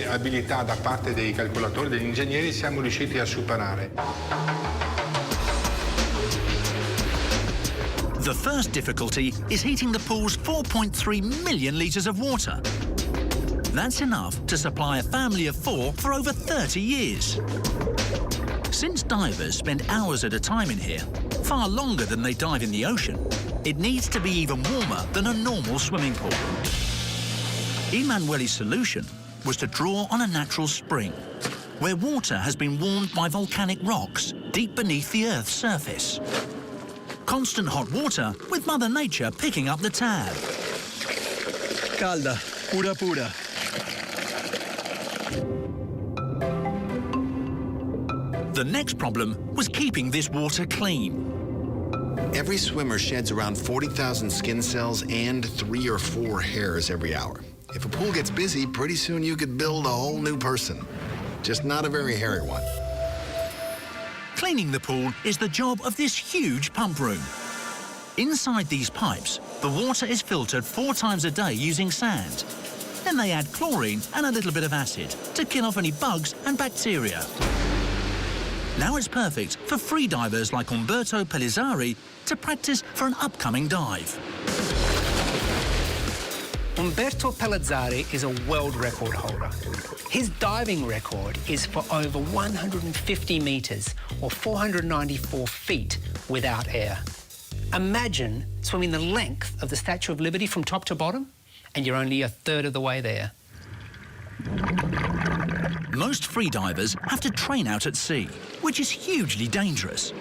abilità da parte dei calcolatori, degli ingegneri, siamo riusciti a superare. The first difficulty is heating the pool's 4.3 million litres of water. That's enough to supply a family of 4 for over 30 years. Since divers spend hours at a time in here, far longer than they dive in the ocean, it needs to be even warmer than a normal swimming pool. Emanuele's solution was to draw on a natural spring, where water has been warmed by volcanic rocks deep beneath the Earth's surface. Constant hot water with Mother Nature picking up the tab. Calda, pura pura. The next problem was keeping this water clean. Every swimmer sheds around 40,000 skin cells and 3 or 4 hairs every hour. If a pool gets busy, pretty soon you could build a whole new person. Just not a very hairy one. Cleaning the pool is the job of this huge pump room. Inside these pipes, the water is filtered 4 times a day using sand. Then they add chlorine and a little bit of acid to kill off any bugs and bacteria. Now it's perfect for freedivers like Umberto Pellizzari to practice for an upcoming dive. Umberto Pellizzari is a world record holder. His diving record is for over 150 metres or 494 feet without air. Imagine swimming the length of the Statue of Liberty from top to bottom, and you're only a third of the way there. Most freedivers have to train out at sea, which is hugely dangerous.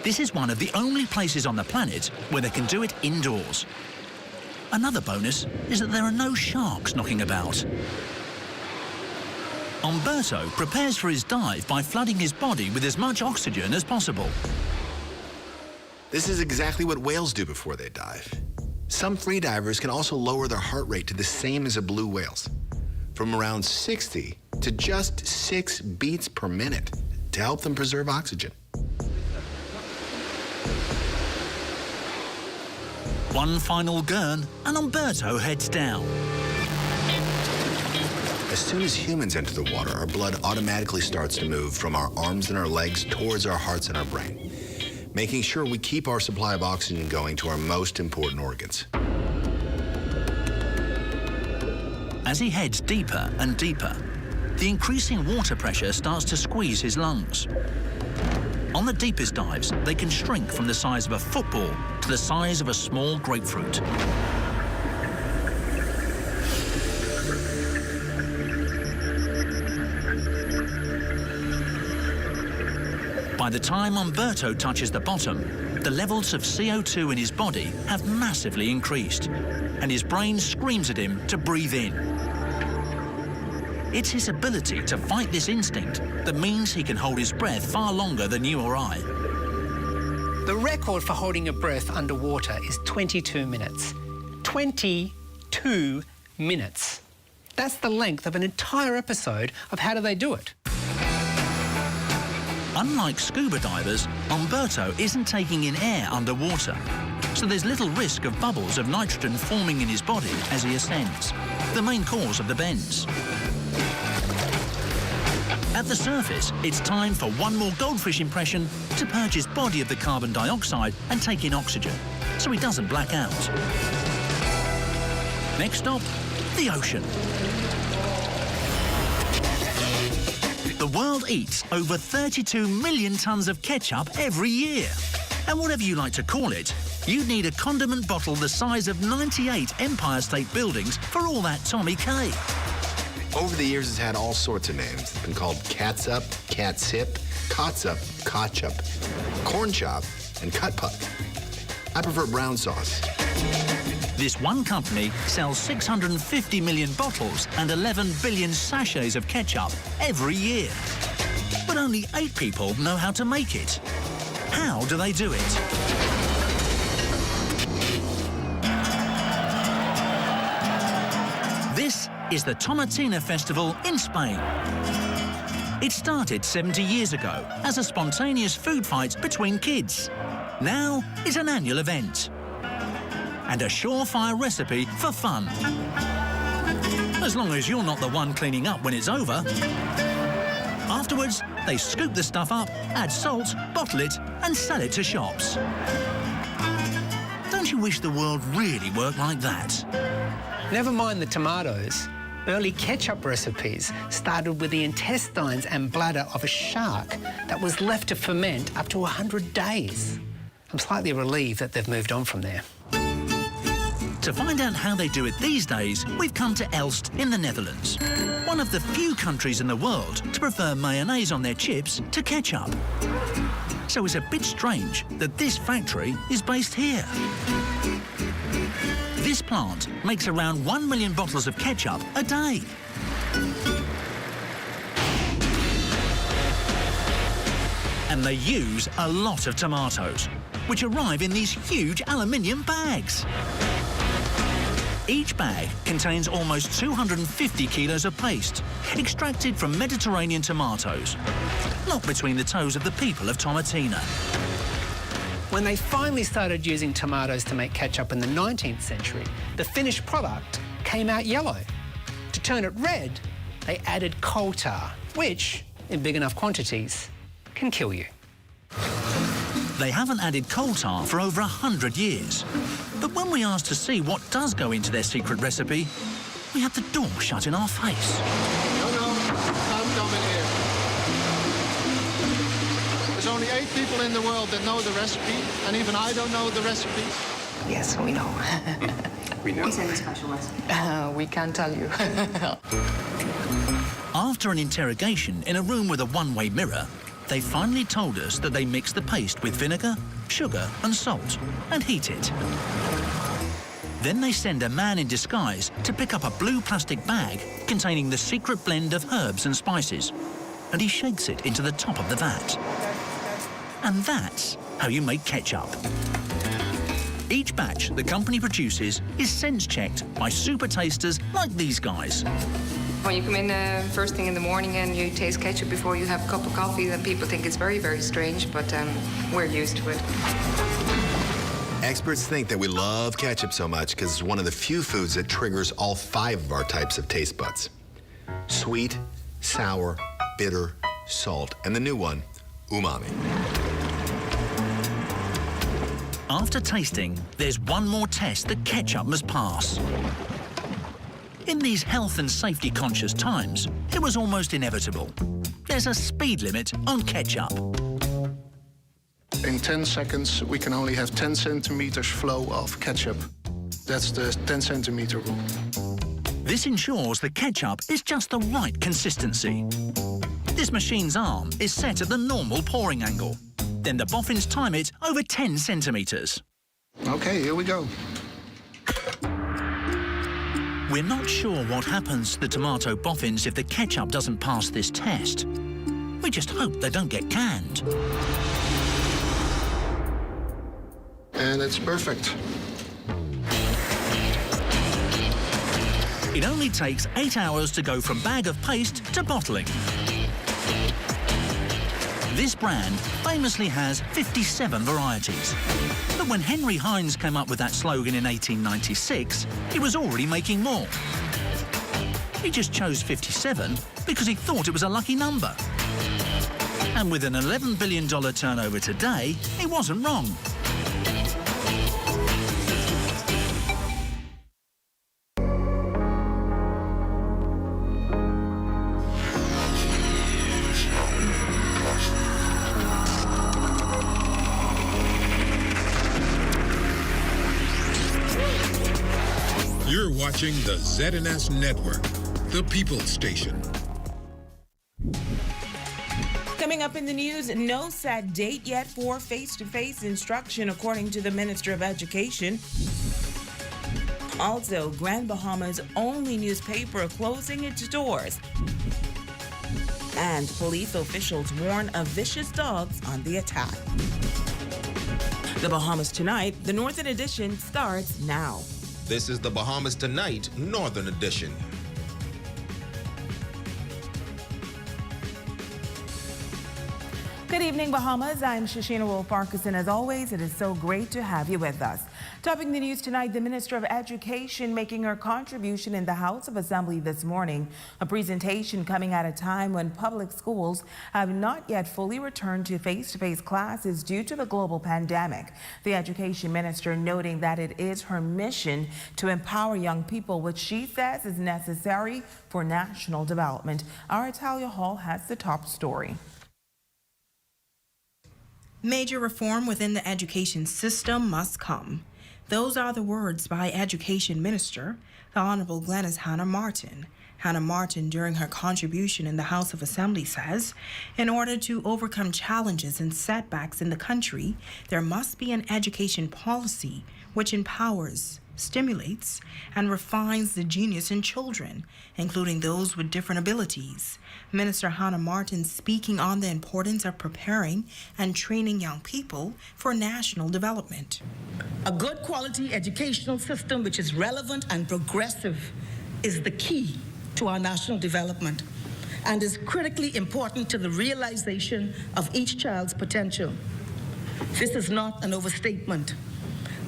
This is one of the only places on the planet where they can do it indoors. Another bonus is that there are no sharks knocking about. Umberto prepares for his dive by flooding his body with as much oxygen as possible. This is exactly what whales do before they dive. Some freedivers can also lower their heart rate to the same as a blue whale's, from around 60 to just 6 beats per minute to help them preserve oxygen. One final gurn, and Umberto heads down. As soon as humans enter the water, our blood automatically starts to move from our arms and our legs towards our hearts and our brain, making sure we keep our supply of oxygen going to our most important organs. As he heads deeper and deeper, the increasing water pressure starts to squeeze his lungs. On the deepest dives, they can shrink from the size of a football to the size of a small grapefruit. By the time Umberto touches the bottom, the levels of CO2 in his body have massively increased, and his brain screams at him to breathe in. It's his ability to fight this instinct that means he can hold his breath far longer than you or I. The record for holding your breath underwater is 22 minutes. 22 minutes. That's the length of an entire episode of How Do They Do It? Unlike scuba divers, Umberto isn't taking in air underwater, so there's little risk of bubbles of nitrogen forming in his body as he ascends, the main cause of the bends. At the surface, it's time for one more goldfish impression to purge his body of the carbon dioxide and take in oxygen, so he doesn't black out. Next stop, the ocean. The world eats over 32 million tons of ketchup every year. And whatever you like to call it, you'd need a condiment bottle the size of 98 Empire State Buildings for all that Tommy K. Over the years, it's had all sorts of names. It's been called catsup, catsip, kotsup, kotchup, corn chop, and cut puck. I prefer brown sauce. This one company sells 650 million bottles and 11 billion sachets of ketchup every year. But only 8 people know how to make it. How do they do it? This is the Tomatina Festival in Spain. It started 70 years ago as a spontaneous food fight between kids. Now it's an annual event and a surefire recipe for fun. as long as you're not the one cleaning up when it's over. Afterwards, they scoop the stuff up, add salt, bottle it, and sell it to shops. Don't you wish the world really worked like that? Never mind the tomatoes. Early ketchup recipes started with the intestines and bladder of a shark that was left to ferment up to 100 days. I'm slightly relieved that they've moved on from there. To find out how they do it these days, we've come to Elst in the Netherlands, one of the few countries in the world to prefer mayonnaise on their chips to ketchup. So it's a bit strange that this factory is based here. This plant makes around 1 million bottles of ketchup a day. And they use a lot of tomatoes, which arrive in these huge aluminium bags. Each bag contains almost 250 kilos of paste, extracted from Mediterranean tomatoes, not between the toes of the people of Tomatina. When they finally started using tomatoes to make ketchup in the 19th century, the finished product came out yellow. To turn it red, they added coal tar, which, in big enough quantities, can kill you. They haven't added coal tar for over 100 years. But when we asked to see what does go into their secret recipe, we had the door shut in our face. No, I'm coming here. There's only 8 people in the world that know the recipe, and even I don't know the recipe. Yes, we know. We know. What's any special recipe? We can't tell you. After an interrogation in a room with a one-way mirror, they finally told us that they mix the paste with vinegar, sugar and salt and heat it. Then they send a man in disguise to pick up a blue plastic bag containing the secret blend of herbs and spices, and he shakes it into the top of the vat. And that's how you make ketchup. Each batch the company produces is sense-checked by super tasters like these guys. When you come in first thing in the morning and you taste ketchup before you have a cup of coffee, then people think it's very, very strange, but we're used to it. Experts think that we love ketchup so much because it's one of the few foods that triggers all 5 of our types of taste buds. Sweet, sour, bitter, salt, and the new one, umami. After tasting, there's one more test that ketchup must pass. In these health and safety conscious times, it was almost inevitable. There's a speed limit on ketchup. In 10 seconds, we can only have 10 centimeters flow of ketchup. That's the 10 centimeter rule. This ensures the ketchup is just the right consistency. This machine's arm is set at the normal pouring angle. Then the boffins time it over 10 centimeters. Okay, here we go. We're not sure what happens to the tomato boffins if the ketchup doesn't pass this test. We just hope they don't get canned. And it's perfect. It only takes 8 hours to go from bag of paste to bottling. This brand famously has 57 varieties. But when Henry Heinz came up with that slogan in 1896, he was already making more. He just chose 57 because he thought it was a lucky number. And with an $11 billion turnover today, he wasn't wrong. You're watching the ZNS Network, the People's Station. Coming up in the news, no set date yet for face-to-face instruction, according to the Minister of Education. Also, Grand Bahama's only newspaper closing its doors. And police officials warn of vicious dogs on the attack. The Bahamas Tonight, the Northern Edition, starts now. This is the Bahamas Tonight, Northern Edition. Good evening, Bahamas. I'm Shoshana Wolf-Farquharson. As always, it is so great to have you with us. Topping the news tonight, the Minister of Education making her contribution in the House of Assembly this morning. A presentation coming at a time when public schools have not yet fully returned to face-to-face classes due to the global pandemic. The Education Minister noting that it is her mission to empower young people, which she says is necessary for national development. Our Talia Hall has the top story. Major reform within the education system must come. Those are the words by Education Minister, the Honorable Glenys Hanna Martin. Hanna Martin, during her contribution in the House of Assembly, says, in order to overcome challenges and setbacks in the country, there must be an education policy which empowers, stimulates, and refines the genius in children, including those with different abilities. Minister Hanna Martin speaking on the importance of preparing and training young people for national development. A good quality educational system which is relevant and progressive is the key to our national development and is critically important to the realization of each child's potential. This is not an overstatement.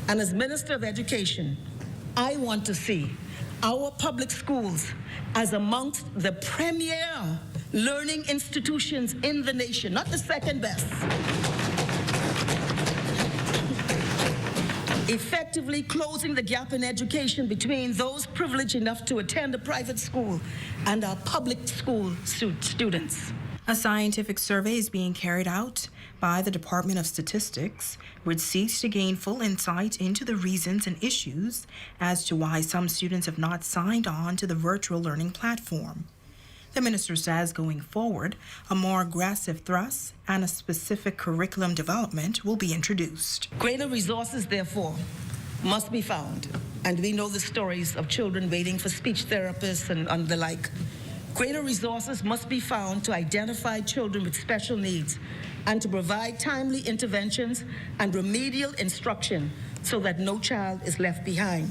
And as Minister of Education, I want to see our public schools as amongst the premier learning institutions in the nation, not the second best. Effectively closing the gap in education between those privileged enough to attend a private school and our public school students. A scientific survey is being carried out by the Department of Statistics, which seeks to gain full insight into the reasons and issues as to why some students have not signed on to the virtual learning platform. The minister says going forward, a more aggressive thrust and a specific curriculum development will be introduced. Greater resources, therefore, must be found. And we know the stories of children waiting for speech therapists and the like. Greater resources must be found to identify children with special needs and to provide timely interventions and remedial instruction so that no child is left behind.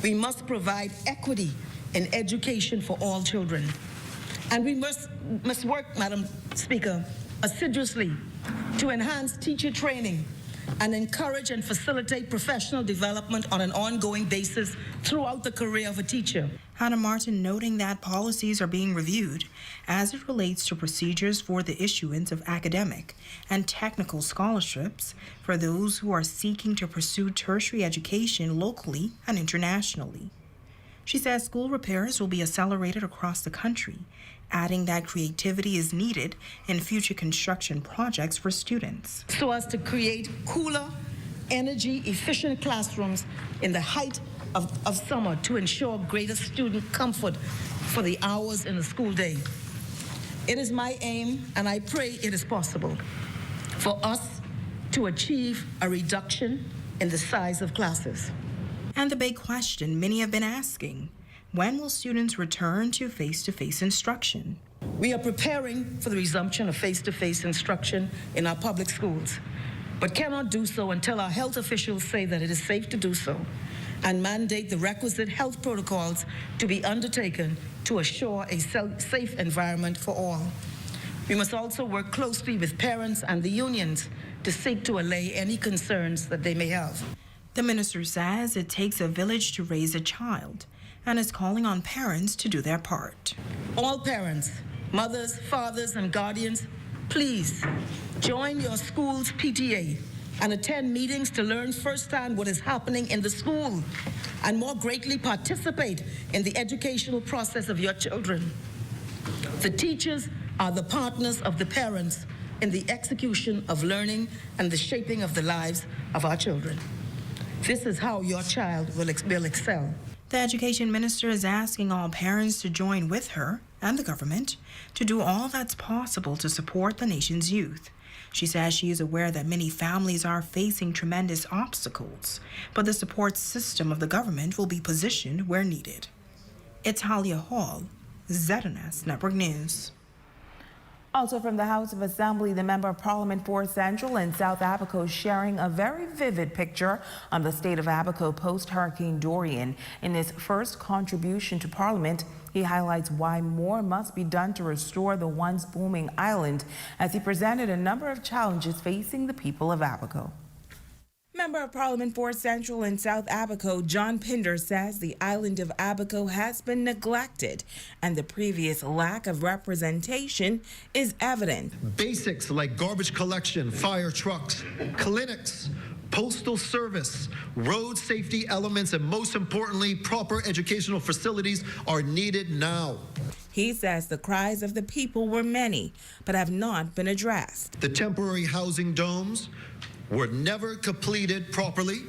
We must provide equity in education for all children. And we must work, Madam Speaker, assiduously to enhance teacher training and encourage and facilitate professional development on an ongoing basis throughout the career of a teacher. Hanna Martin noting that policies are being reviewed as it relates to procedures for the issuance of academic and technical scholarships for those who are seeking to pursue tertiary education locally and internationally. She says school repairs will be accelerated across the country, adding that creativity is needed in future construction projects for students. So as to create cooler, energy-efficient classrooms in the height of summer to ensure greater student comfort for the hours in the school day. It is my aim, and I pray it is possible, for us to achieve a reduction in the size of classes. And the big question many have been asking, when will students return to face-to-face instruction? We are preparing for the resumption of face-to-face instruction in our public schools, but cannot do so until our health officials say that it is safe to do so and mandate the requisite health protocols to be undertaken to assure a safe environment for all. We must also work closely with parents and the unions to seek to allay any concerns that they may have. The minister says it takes a village to raise a child and is calling on parents to do their part. All parents, mothers, fathers, and guardians, please join your school's PTA and attend meetings to learn firsthand what is happening in the school and more greatly participate in the educational process of your children. The teachers are the partners of the parents in the execution of learning and the shaping of the lives of our children. This is how your child will excel. The education minister is asking all parents to join with her and the government to do all that's possible to support the nation's youth. She says she is aware that many families are facing tremendous obstacles, but the support system of the government will be positioned where needed. It's Talia Hall, ZNS Network News. Also from the House of Assembly, the Member of Parliament for Central and South Abaco sharing a very vivid picture on the state of Abaco post-Hurricane Dorian. In his first contribution to Parliament, he highlights why more must be done to restore the once booming island as he presented a number of challenges facing the people of Abaco. Member of Parliament for Central and South Abaco, John Pinder, says the island of Abaco has been neglected and the previous lack of representation is evident. Basics like garbage collection, fire trucks, clinics, postal service, road safety elements, and most importantly, proper educational facilities are needed now. He says the cries of the people were many, but have not been addressed. The temporary housing domes were never completed properly.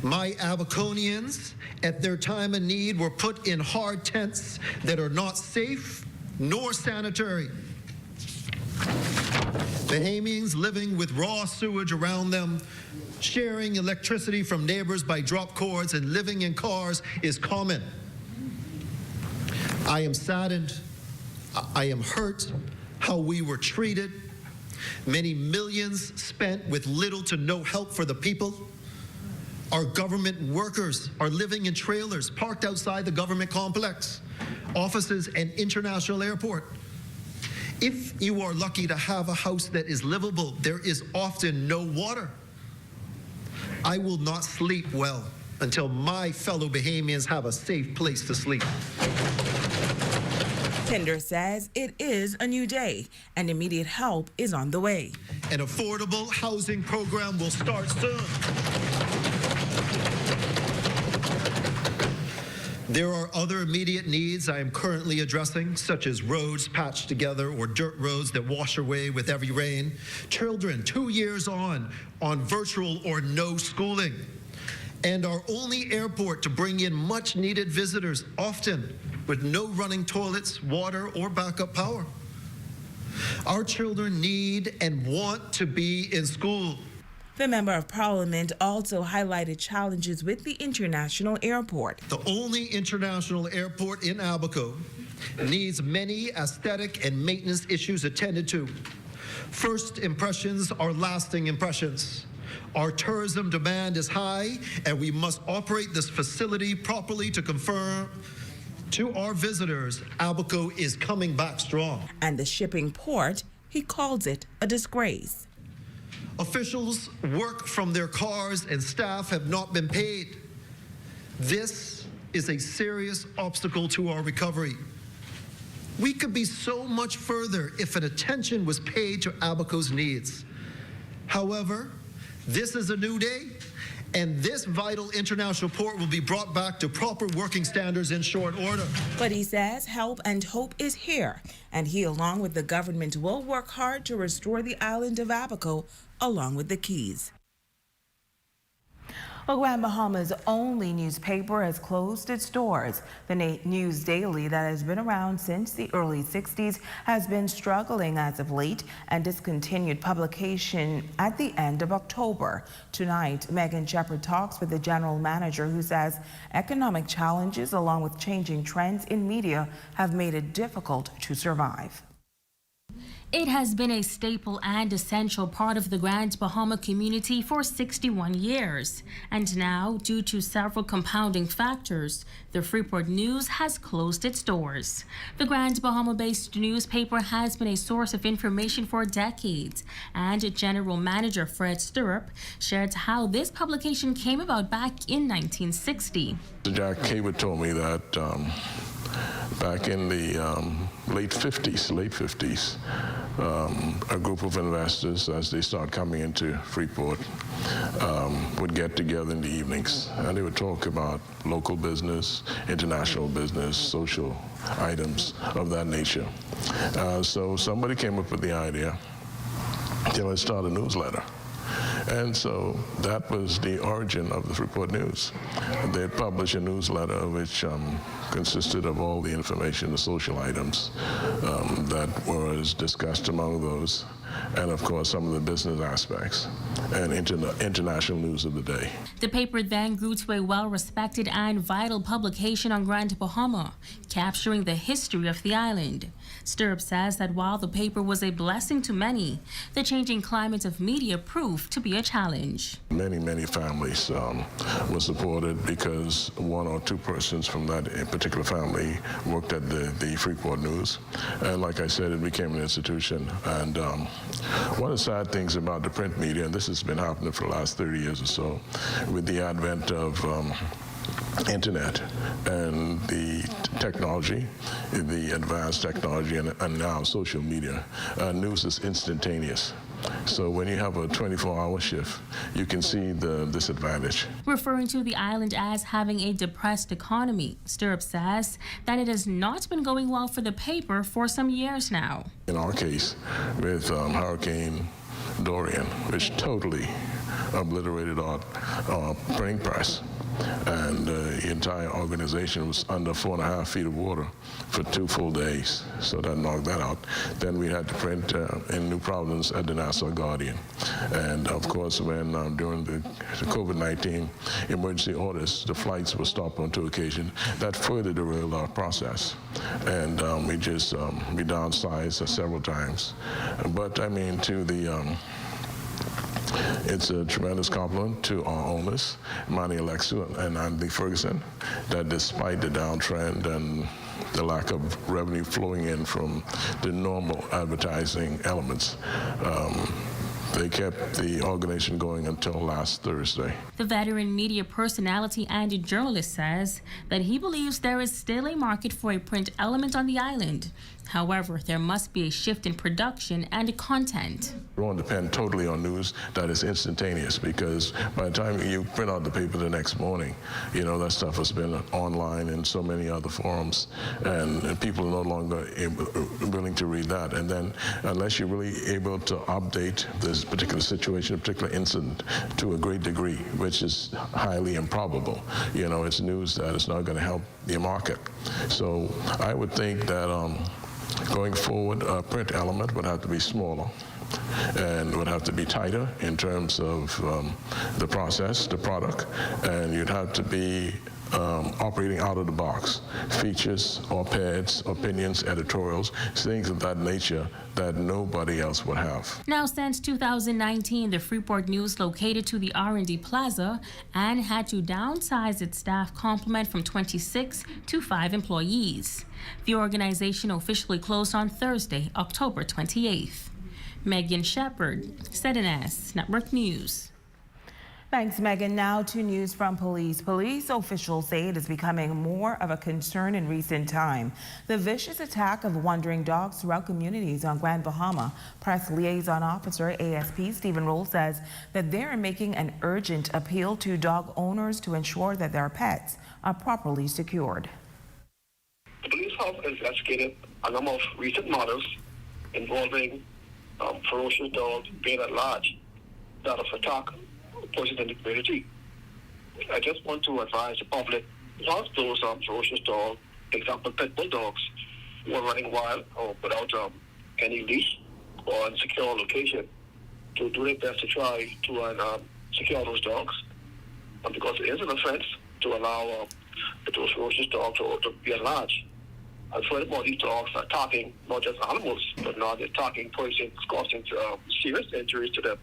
My Abaconians, at their time of need, were put in hard tents that are not safe nor sanitary. Bahamians living with raw sewage around them, sharing electricity from neighbors by drop cords, and living in cars is common. I am saddened. I am hurt how we were treated. Many millions spent with little to no help for the people. Our government workers are living in trailers parked outside the government complex, offices, and international airport. If you are lucky to have a house that is livable, there is often no water. I will not sleep well until my fellow Bahamians have a safe place to sleep. Pinder says it is a new day and immediate help is on the way. An affordable housing program will start soon. There are other immediate needs I am currently addressing, such as roads patched together or dirt roads that wash away with every rain, children 2 years on virtual or no schooling, and our only airport to bring in much needed visitors, often with no running toilets, water, or backup power. Our children need and want to be in school. The Member of Parliament also highlighted challenges with the international airport. The only international airport in Abaco needs many aesthetic and maintenance issues attended to. First impressions are lasting impressions. Our tourism demand is high, and we must operate this facility properly to confirm to our visitors Abaco is coming back strong. And the shipping port, he calls it a disgrace. Officials work from their cars and staff have not been paid. This is a serious obstacle to our recovery. We could be so much further if an attention was paid to Abaco's needs. However, this is a new day, and this vital international port will be brought back to proper working standards in short order. But he says help and hope is here, and he, along with the government, will work hard to restore the island of Abaco along with the Keys. Well, Grand Bahama's only newspaper has closed its doors. The News Daily, that has been around since the early 60s, has been struggling as of late and discontinued publication at the end of October. Tonight, Megan Shepard talks with the general manager, who says economic challenges along with changing trends in media have made it difficult to survive. It has been a staple and essential part of the Grand Bahama community for 61 years. And now, due to several compounding factors, the Freeport News has closed its doors. The Grand Bahama-based newspaper has been a source of information for decades, and General Manager Fred Stirrup shared how this publication came about back in 1960. Jack Cabot told me that back in the late 50s, a group of investors, as they start coming into Freeport, would get together in the evenings, and they would talk about local business, international business, social items of that nature. So somebody came up with the idea, let's start a newsletter. And so that was the origin of the Freeport News. They had published a newsletter which consisted of all the information, the social items that was discussed among those, and of course some of the business aspects and international news of the day. The paper then grew to a well-respected and vital publication on Grand Bahama, capturing the history of the island. Stirrup says that while the paper was a blessing to many, the changing climate of media proved to be a challenge. Many families were supported because one or two persons from that particular family worked at the Freeport News. And like I said, it became an institution, and one of the sad things about the print media, and this has been happening for the last 30 years or so, with the advent of internet and the technology, the advanced technology, and now social media, news is instantaneous. So when you have a 24-hour shift, you can see the disadvantage. Referring to the island as having a depressed economy, Stirrup says that it has not been going well for the paper for some years now. In our case, with Hurricane Dorian, which totally obliterated our printing press, and the entire organization was under 4.5 feet of water for 2 full days. So that knocked that out. Then we had to print in New Providence at the Nassau Guardian. And of course, when during the COVID-19 emergency orders, the flights were stopped on 2 occasions, that further derailed our process. And we downsized several times. But I mean, it's a tremendous compliment to our owners, Manny Alexu and Andy Ferguson, that despite the downtrend and the lack of revenue flowing in from the normal advertising elements, they kept the organization going until last Thursday. The veteran media personality and journalist says that he believes there is still a market for a print element on the island. However, there must be a shift in production and content. We won't depend totally on news that is instantaneous, because by the time you print out the paper the next morning, you know, that stuff has been online in so many other forums, and people are no longer willing to read that. And then unless you're really able to update this particular situation, a particular incident to a great degree, which is highly improbable, you know, it's news that is not going to help the market. So I would think that going forward, a print element would have to be smaller and would have to be tighter in terms of the process, the product, and you'd have to be operating out of the box. Features, op-eds, opinions, editorials, things of that nature that nobody else would have. Now, since 2019, the Freeport News located to the R&D Plaza and had to downsize its staff complement from 26 to 5 employees. The organization officially closed on Thursday, October 28th. Megan Shepard, ZNS Network News. Thanks, Megan. Now to news from police. Police officials say it is becoming more of a concern in recent time. The vicious attack of wandering dogs throughout communities on Grand Bahama. Press Liaison Officer ASP Stephen Roll says that they are making an urgent appeal to dog owners to ensure that their pets are properly secured. The police have investigated a number of recent matters involving ferocious dogs being at large that have attacked persons in the community. I just want to advise the public, once those ferocious dogs, for example pit bull dogs, who are running wild or without any leash or unsecure location, to do their best to try to secure those dogs. Because it is an offense to allow those ferocious dogs to be at large. And furthermore, these dogs are attacking not just animals, but now they're attacking persons, causing serious injuries to them.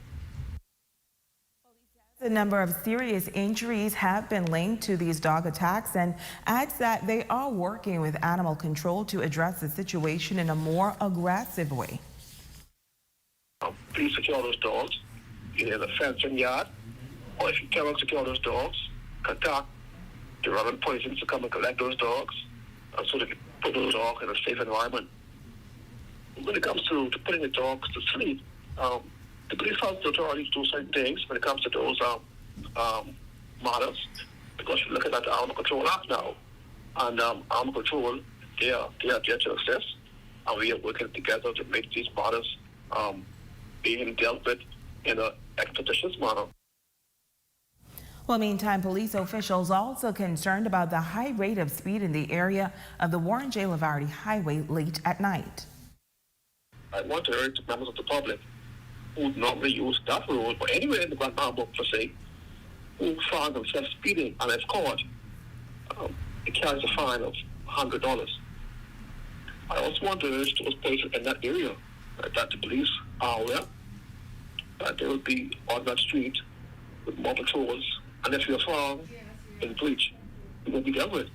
A number of serious injuries have been linked to these dog attacks and adds that they are working with animal control to address the situation in a more aggressive way. Please secure those dogs, either in the fencing yard, or if you cannot secure those dogs, contact the relevant persons to come and collect those dogs so they can put those dogs in a safe environment. When it comes to putting the dogs to sleep, the police has the authority to do certain things when it comes to those matters, because you're looking at the Animal Control Act now, and Animal Control, they are there to assist, and we are working together to make these matters being dealt with in an expeditious manner. Well, meantime, police officials also concerned about the high rate of speed in the area of the Warren J. Lavardi Highway late at night. I want to urge members of the public who normally use that road or anywhere in the Grand Bahama per se, who find themselves speeding and if caught, it carries a fine of $100. I also want to urge those persons in that area that the police are aware that they will be on that street with more patrols, and if you're found in breach, you will be dealt with.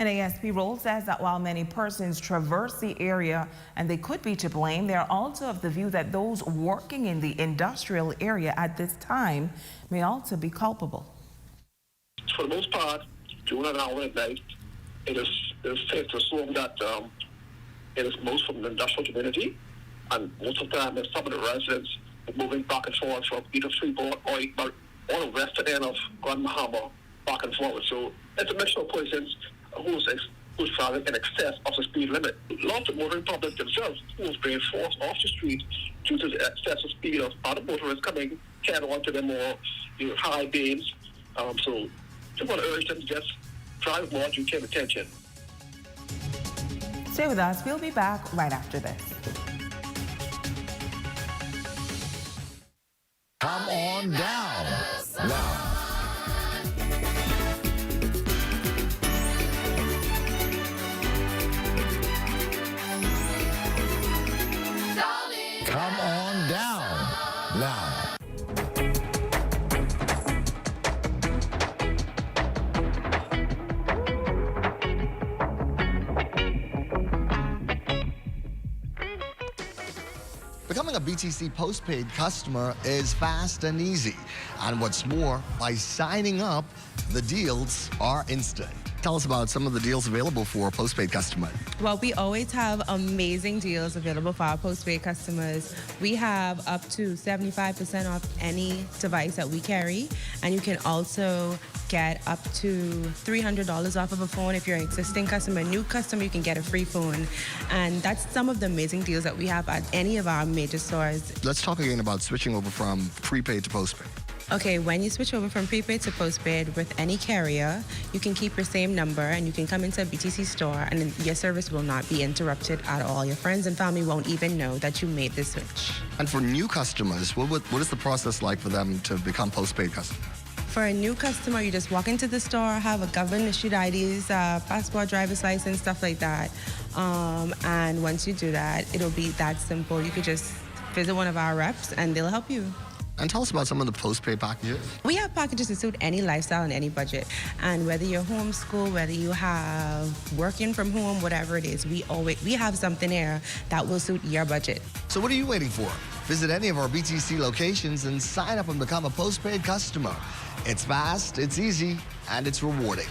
An ASP role says that while many persons traverse the area and they could be to blame, they are also of the view that those working in the industrial area at this time may also be culpable. For the most part, during an hour at night, it is safe to assume that it is most from the industrial community, and most of the time it's some of the residents moving back and forth from either Freeport or the western end of Grand Bahama back and forth. So it's a mixture of persons who's traveling in excess of the speed limit. Lots of motoring public themselves who's being forced off the street due to the excessive speed of other motorists coming head on to them or high beams. So just want to urge them to just drive more due to attention. Stay with us. We'll be back right after this. Come on down now. Come on down now. Becoming a BTC postpaid customer is fast and easy. And what's more, by signing up, the deals are instant. Tell us about some of the deals available for postpaid customers. Well, we always have amazing deals available for our postpaid customers. We have up to 75% off any device that we carry, and you can also get up to $300 off of a phone if you're an existing customer. A new customer, you can get a free phone. And that's some of the amazing deals that we have at any of our major stores. Let's talk again about switching over from prepaid to postpaid. Okay, when you switch over from prepaid to postpaid with any carrier, you can keep your same number and you can come into a BTC store and your service will not be interrupted at all. Your friends and family won't even know that you made the switch. And for new customers, what is the process like for them to become postpaid customers? For a new customer, you just walk into the store, have a government-issued IDs, passport, driver's license, stuff like that. And once you do that, it'll be that simple. You could just visit one of our reps and they'll help you. And tell us about some of the postpaid packages. We have packages to suit any lifestyle and any budget. And whether you're homeschool, whether you have working from home, whatever it is, we have something here that will suit your budget. So what are you waiting for? Visit any of our BTC locations and sign up and become a postpaid customer. It's fast, it's easy, and it's rewarding.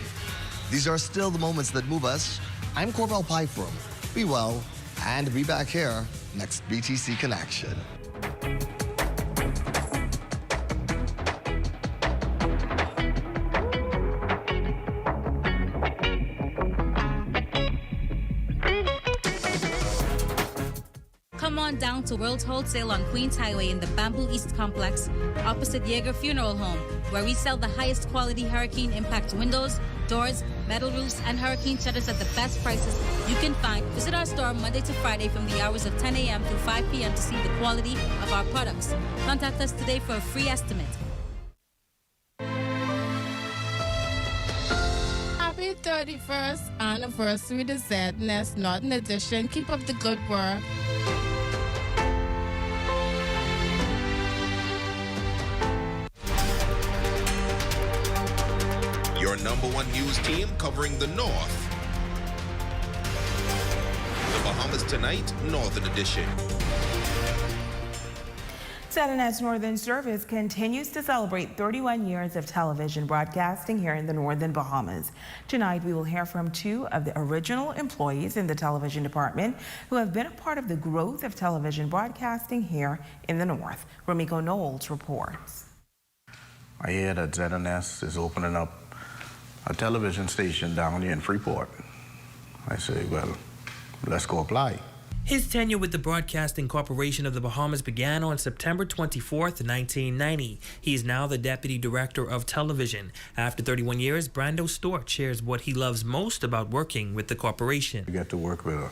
These are still the moments that move us. I'm Corbell Pyfrom. Be well, and be back here next BTC Connection. Come on down to World Wholesale on Queens Highway in the Bamboo East Complex, opposite Yeager Funeral Home, where we sell the highest quality hurricane impact windows, doors, metal roofs, and hurricane shutters at the best prices you can find. Visit our store Monday to Friday from the hours of 10 a.m. to 5 p.m. to see the quality of our products. Contact us today for a free estimate. Happy 31st anniversary to ZNS Northern Edition. Keep up the good work. Your #1 news team covering the North. The Bahamas Tonight, Northern Edition. ZNS Northern Service continues to celebrate 31 years of television broadcasting here in the Northern Bahamas. Tonight, we will hear from two of the original employees in the television department who have been a part of the growth of television broadcasting here in the North. Ramiko Knowles reports. I hear that ZNS is opening up a television station down here in Freeport. I say, well, let's go apply. His tenure with the Broadcasting Corporation of the Bahamas began on September 24th, 1990. He is now the Deputy Director of Television. After 31 years, Brando Storch shares what he loves most about working with the corporation. You get to work with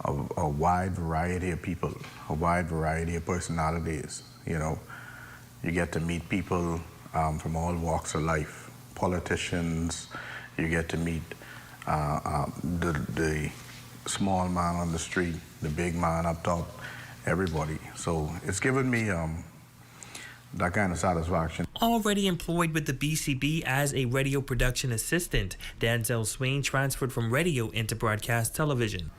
a wide variety of people, a wide variety of personalities. You know, you get to meet people from all walks of life, politicians. You get to meet the small man on the street, the big man up top, everybody. So it's given me that kind of satisfaction. Already employed with the BCB as a radio production assistant, Denzel Swain transferred from radio into broadcast television.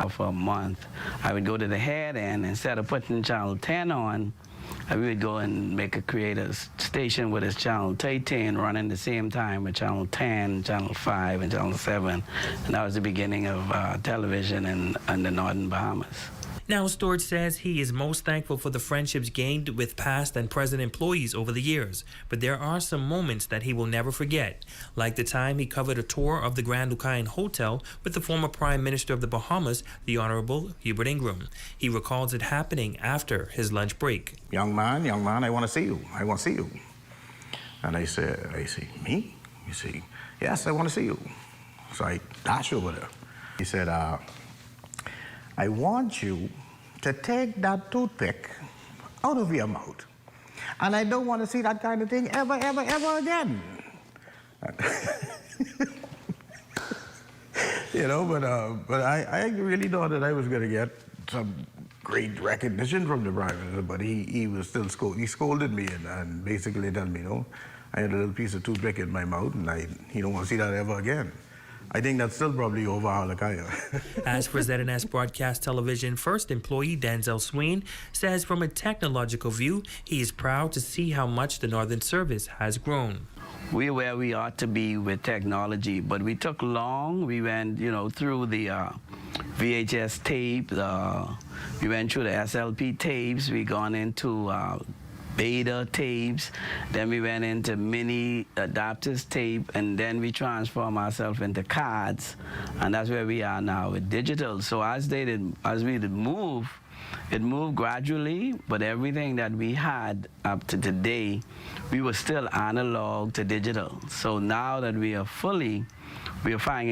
For a month, I would go to the head end. Instead of putting Channel 10 on, I would go and create a station with its Channel 13 running the same time with Channel 10, Channel 5, and Channel 7. And that was the beginning of television in the Northern Bahamas. Now, Storch says he is most thankful for the friendships gained with past and present employees over the years, but there are some moments that he will never forget, like the time he covered a tour of the Grand Lucayan Hotel with the former Prime Minister of the Bahamas, the Honorable Hubert Ingraham. He recalls it happening after his lunch break. Young man, I want to see you. I want to see you. And I say, me? You see, yes, I want to see you. So I dash over there. He said, I want you to take that toothpick out of your mouth. And I don't want to see that kind of thing ever again. You know, but I really thought that I was going to get some great recognition from the Prime Minister, but he was still he scolded me and basically told me, I had a little piece of toothpick in my mouth and he don't want to see that ever again. I think that's still probably over Halakaya. As for ZNS Broadcast Television first employee Denzel Swain says from a technological view, he is proud to see how much the Northern Service has grown. We're where we ought to be with technology, but we took long. We went, through the VHS tape. We went through the SLP tapes. We gone into beta tapes, then we went into mini adapters tape, and then we transformed ourselves into cards, and that's where we are now with digital. So as we did move, it moved gradually, but everything that we had up to today, we were still analog to digital. So now that we are finding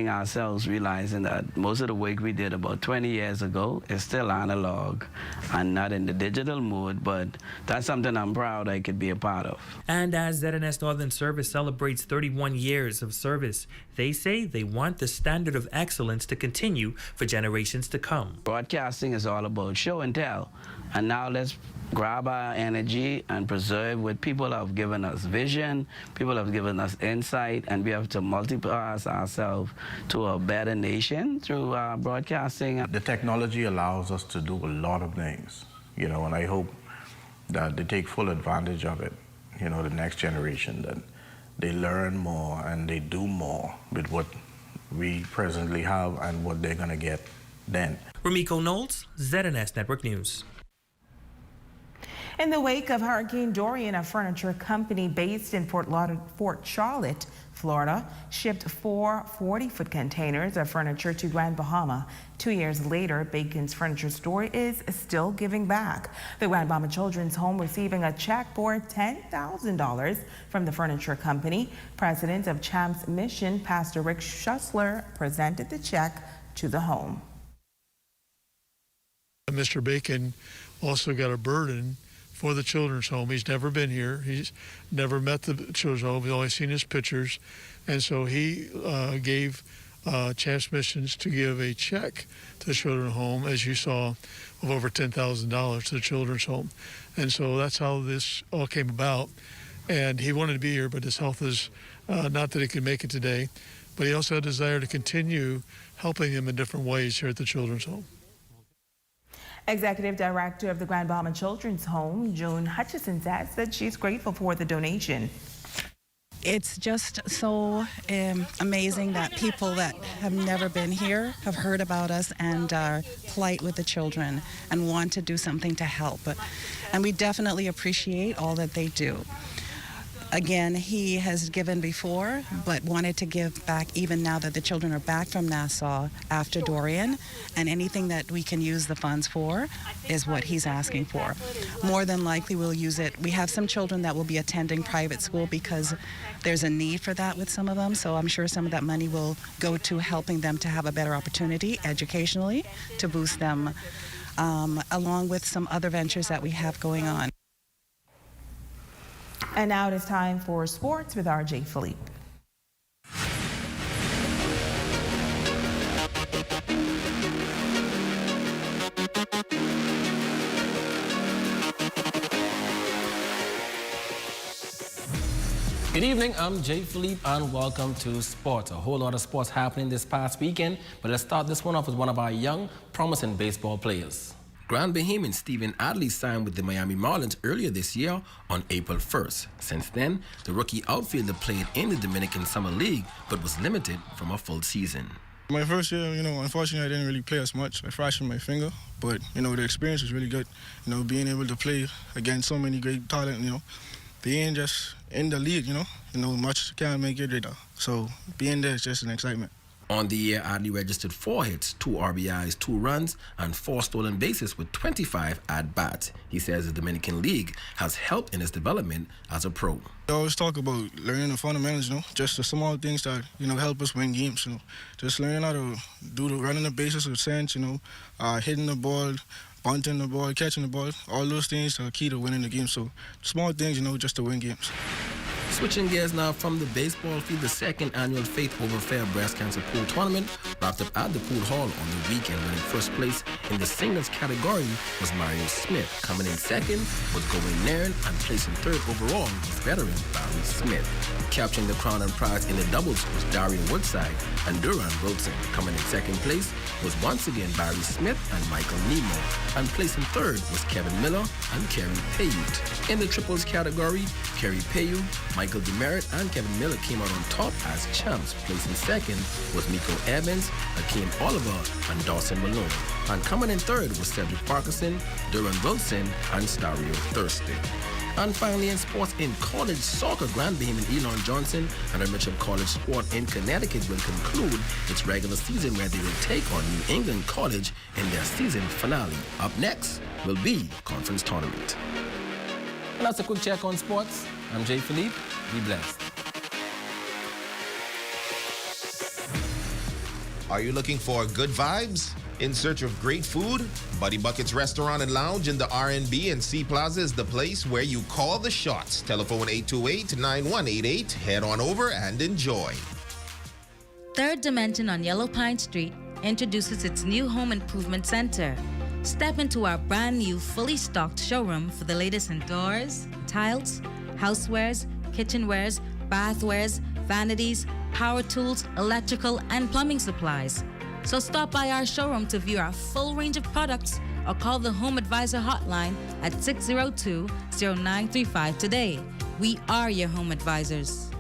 ourselves realizing that most of the work we did about 20 years ago is still analog and not in the digital mode, but that's something I'm proud I could be a part of. And as ZNS Northern Service celebrates 31 years of service, they say they want the standard of excellence to continue for generations to come. Broadcasting is all about show and tell, and now let's grab our energy and preserve what people have given us vision, people have given us insight, and we have to multiply ourselves to a better nation through broadcasting. The technology allows us to do a lot of things, and I hope that they take full advantage of it, the next generation, that they learn more and they do more with what we presently have and what they're going to get then. Ramiko Knowles, ZNS Network News. In the wake of Hurricane Dorian, a furniture company based in Fort Charlotte, Florida, shipped 4 40-foot containers of furniture to Grand Bahama. 2 years later, Bacon's Furniture Store is still giving back. The Grand Bahama Children's Home receiving a check for $10,000 from the furniture company. President of Champs Mission, Pastor Rick Schussler, presented the check to the home. Mr. Bacon also got a burden for the children's home. He's never been here. He's never met the children's home. He's only seen his pictures. And so he gave Champs Missions to give a check to the children's home, as you saw, of over $10,000 to the children's home. And so that's how this all came about. And he wanted to be here, but his health is not that he could make it today. But he also had a desire to continue helping him in different ways here at the children's home. Executive Director of the Grand Bahama Children's Home, June Hutchison, says that she's grateful for the donation. It's just so amazing that people that have never been here have heard about us and are polite with the children and want to do something to help. And we definitely appreciate all that they do. Again, he has given before, but wanted to give back even now that the children are back from Nassau after Dorian, and anything that we can use the funds for is what he's asking for. More than likely, we'll use it. We have some children that will be attending private school because there's a need for that with some of them, so I'm sure some of that money will go to helping them to have a better opportunity educationally to boost them, along with some other ventures that we have going on. And now it is time for sports with RJ Philippe. Good evening, I'm Jay Philippe and welcome to Sports. A whole lot of sports happening this past weekend, but let's start this one off with one of our young, promising baseball players. Grand Bahamian Stephen Adley signed with the Miami Marlins earlier this year on April 1st. Since then, the rookie outfielder played in the Dominican Summer League, but was limited from a full season. My first year, unfortunately I didn't really play as much. I fractured my finger, but, the experience was really good. Being able to play against so many great talent, being just in the league, much can't make it later. So being there is just an excitement. On the year, Adley registered 4 hits, 2 RBIs, 2 runs, and 4 stolen bases with 25 at-bats. He says the Dominican League has helped in his development as a pro. I always talk about learning the fundamentals, just the small things that, help us win games, Just learning how to do the running the bases with sense, hitting the ball, bunting the ball, catching the ball. All those things are key to winning the game. So small things, just to win games. Switching gears now from the baseball field, the second annual Faith Over Fair Breast Cancer Pool Tournament wrapped up at the pool hall on the weekend, winning first place in the singles category was Mario Smith. Coming in second was Gowen Nairn, and placing third overall was veteran Barry Smith. Capturing the crown and prize in the doubles was Darian Woodside and Duran Wilson. Coming in second place was once again Barry Smith and Michael Nemo, and placing third was Kevin Miller and Kerry Payute. In the triples category, Kerry Payute, Michael Demerit and Kevin Miller came out on top as champs. Placing second was Miko Evans, Akeem Oliver, and Dawson Malone. And coming in third was Cedric Parkinson, Duran Wilson, and Stario Thurston. And finally, in sports, in college soccer, Grand Bahamian Elon Johnson and the Mitchell College Sport in Connecticut will conclude its regular season, where they will take on New England College in their season finale. Up next will be conference tournament. And that's a quick check on sports. I'm Jay Philippe. Be blessed. Are you looking for good vibes? In search of great food? Buddy Buckets Restaurant and Lounge in the R&B and C Plaza is the place where you call the shots. Telephone 828-9188. Head on over and enjoy. Third Dimension on Yellow Pine Street introduces its new home improvement center. Step into our brand new, fully stocked showroom for the latest in doors, tiles, housewares, kitchenwares, bathwares, vanities, power tools, electrical, and plumbing supplies. So stop by our showroom to view our full range of products or call the Home Advisor hotline at 602-0935 today. We are your home advisors.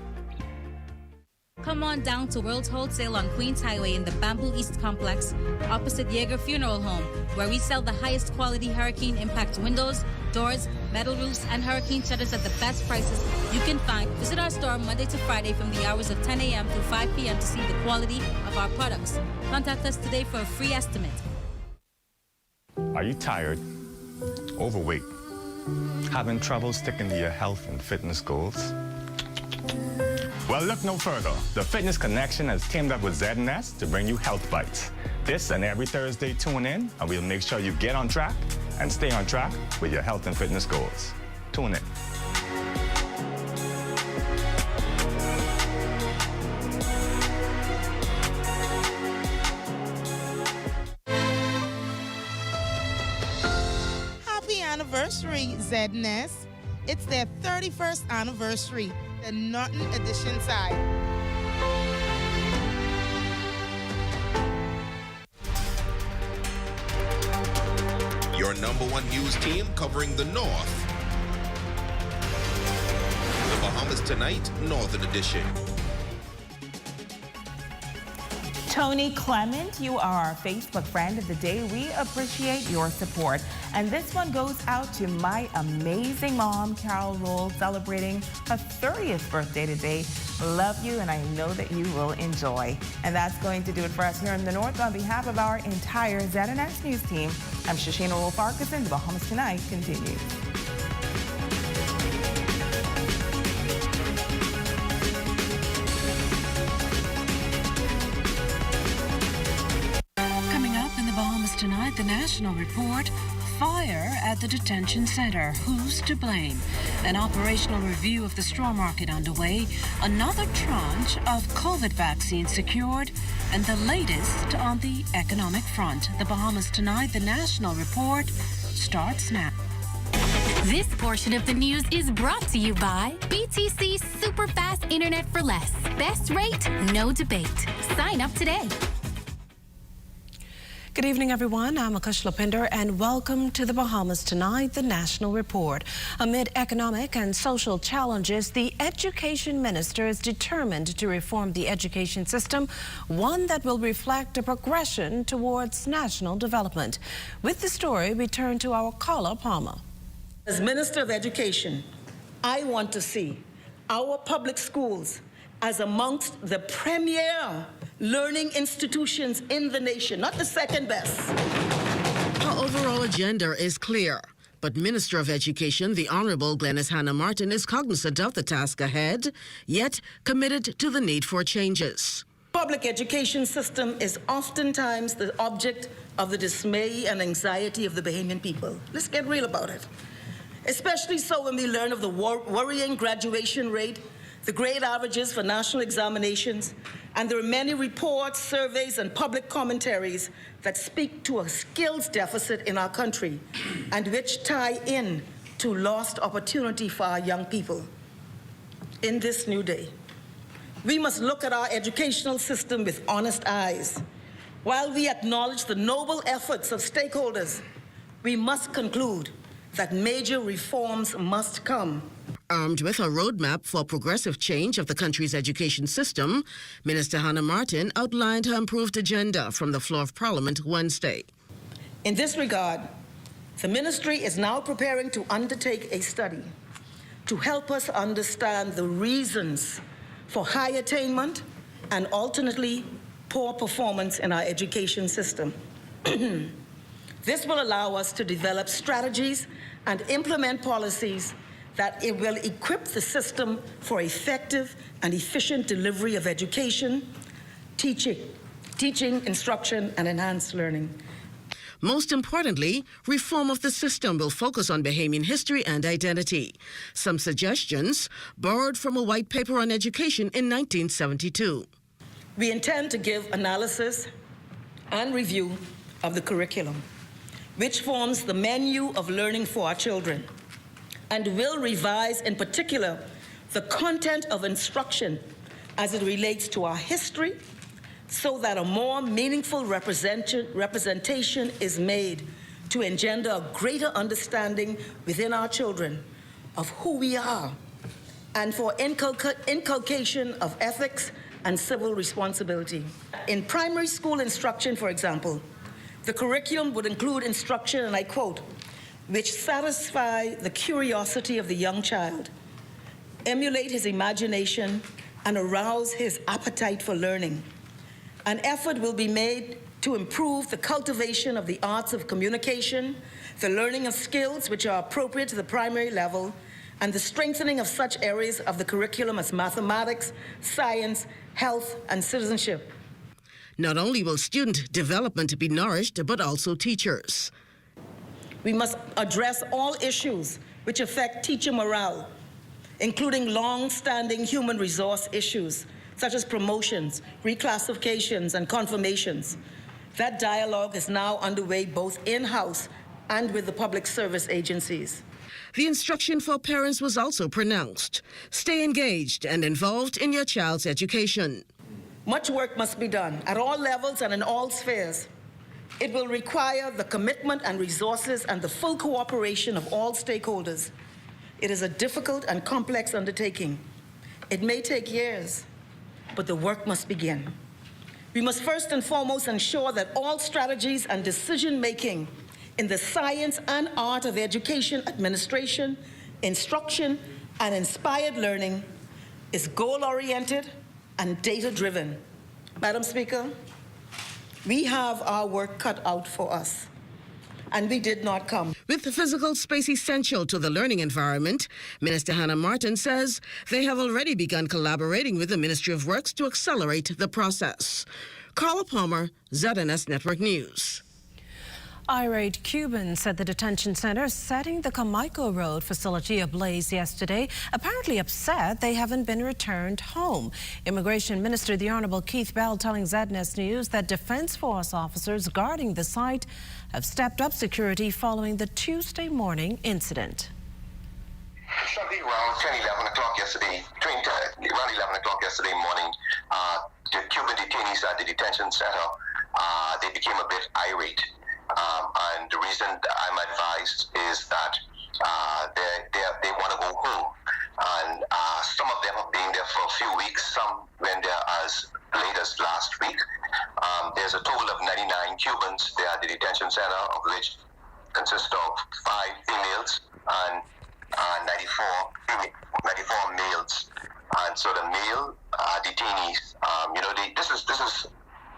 Come on down to World Wholesale on Queens Highway in the Bamboo East Complex, opposite Yeager Funeral Home, where we sell the highest quality hurricane impact windows, doors, metal roofs, and hurricane shutters at the best prices you can find. Visit our store Monday to Friday from the hours of 10 a.m. to 5 p.m. to see the quality of our products. Contact us today for a free estimate. Are you tired, overweight, having trouble sticking to your health and fitness goals? Well, look no further. The Fitness Connection has teamed up with Z&S to bring you Health Bites. This and every Thursday, tune in, and we'll make sure you get on track and stay on track with your health and fitness goals. Tune in. Happy anniversary, Z&S. It's their 31st anniversary. The Norton Edition side. Your #1 news team covering the North. The Bahamas Tonight, Northern Edition. Tony Clement, you are our Facebook friend of the day. We appreciate your support. And this one goes out to my amazing mom, Carol Roll, celebrating her 30th birthday today. Love you, and I know that you will enjoy. And that's going to do it for us here in the North. On behalf of our entire Z&S News team, I'm Shoshana Wolf-Arkeson. The Bahamas Tonight continues. Tonight, the National Report, fire at the detention center. Who's to blame? An operational review of the straw market underway, another tranche of COVID vaccines secured, and the latest on the economic front. The Bahamas Tonight, the National Report starts now. This portion of the news is brought to you by BTC Super Fast Internet for Less. Best rate, no debate. Sign up today. Good evening, everyone. I'm Akush Lapinder, and welcome to the Bahamas Tonight, the National Report. Amid economic and social challenges, the Education Minister is determined to reform the education system, one that will reflect a progression towards national development. With the story, we turn to our Carla Palmer. As Minister of Education, I want to see our public schools as amongst the premier learning institutions in the nation, not the second best. Her overall agenda is clear, but Minister of Education, the Honorable Glenys Hanna Martin, is cognizant of the task ahead, yet committed to the need for changes. Public education system is oftentimes the object of the dismay and anxiety of the Bahamian people. Let's get real about it. Especially so when we learn of the worrying graduation rate, the grade averages for national examinations, and there are many reports, surveys, and public commentaries that speak to a skills deficit in our country and which tie in to lost opportunity for our young people. In this new day, we must look at our educational system with honest eyes. While we acknowledge the noble efforts of stakeholders, we must conclude that major reforms must come. Armed with a roadmap for progressive change of the country's education system, Minister Hanna Martin outlined her improved agenda from the floor of Parliament Wednesday. In this regard, the ministry is now preparing to undertake a study to help us understand the reasons for high attainment and alternately poor performance in our education system. This will allow us to develop strategies and implement policies that it will equip the system for effective and efficient delivery of education, teaching, instruction, and enhanced learning. Most importantly, reform of the system will focus on Bahamian history and identity. Some suggestions borrowed from a white paper on education in 1972. We intend to give analysis and review of the curriculum, which forms the menu of learning for our children, and will revise, in particular, the content of instruction as it relates to our history, so that a more meaningful representation is made to engender a greater understanding within our children of who we are, and for inculcation of ethics and civil responsibility. In primary school instruction, for example, the curriculum would include instruction, and I quote, which satisfy the curiosity of the young child, emulate his imagination, and arouse his appetite for learning. An effort will be made to improve the cultivation of the arts of communication, the learning of skills which are appropriate to the primary level, and the strengthening of such areas of the curriculum as mathematics, science, health, and citizenship. Not only will student development be nourished, but also teachers. We must address all issues which affect teacher morale, including long-standing human resource issues, such as promotions, reclassifications, and confirmations. That dialogue is now underway both in-house and with the public service agencies. The instruction for parents was also pronounced. Stay engaged and involved in your child's education. Much work must be done at all levels and in all spheres. It will require the commitment and resources and the full cooperation of all stakeholders. It is a difficult and complex undertaking. It may take years, but the work must begin. We must first and foremost ensure that all strategies and decision-making in the science and art of education administration, instruction, and inspired learning is goal-oriented and data-driven. Madam Speaker, we have our work cut out for us, and we did not come. With the physical space essential to the learning environment, Minister Hanna Martin says they have already begun collaborating with the Ministry of Works to accelerate the process. Carla Palmer, ZNS Network News. Irate Cubans at the detention center setting the Carmichael Road facility ablaze yesterday, apparently upset they haven't been returned home. Immigration Minister the Honorable Keith Bell telling ZNS News that Defense Force officers guarding the site have stepped up security following the Tuesday morning incident. Shortly around 10, 11 o'clock yesterday, around 11 o'clock yesterday morning, the Cuban detainees at the detention center, they became a bit irate. And the reason I'm advised is that they want to go home. And some of them have been there for a few weeks, some went there as late as last week. There's a total of 99 Cubans there at the detention center, of which consists of 5 females and 94 males. And so the male detainees, this is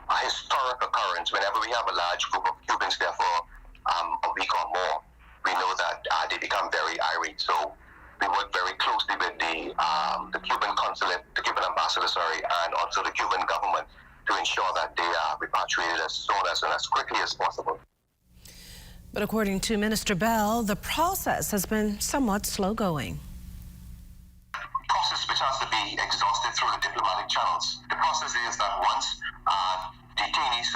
a historic occurrence. Whenever we have a large group of Cubans there for a week or more, we know that they become very irate. So we work very closely with the Cuban consulate, the Cuban ambassador, and also the Cuban government to ensure that they are repatriated as soon as and as quickly as possible. But according to Minister Bell, the process has been somewhat slow going. Process which has to be exhausted through the diplomatic channels. The process is that once detainees,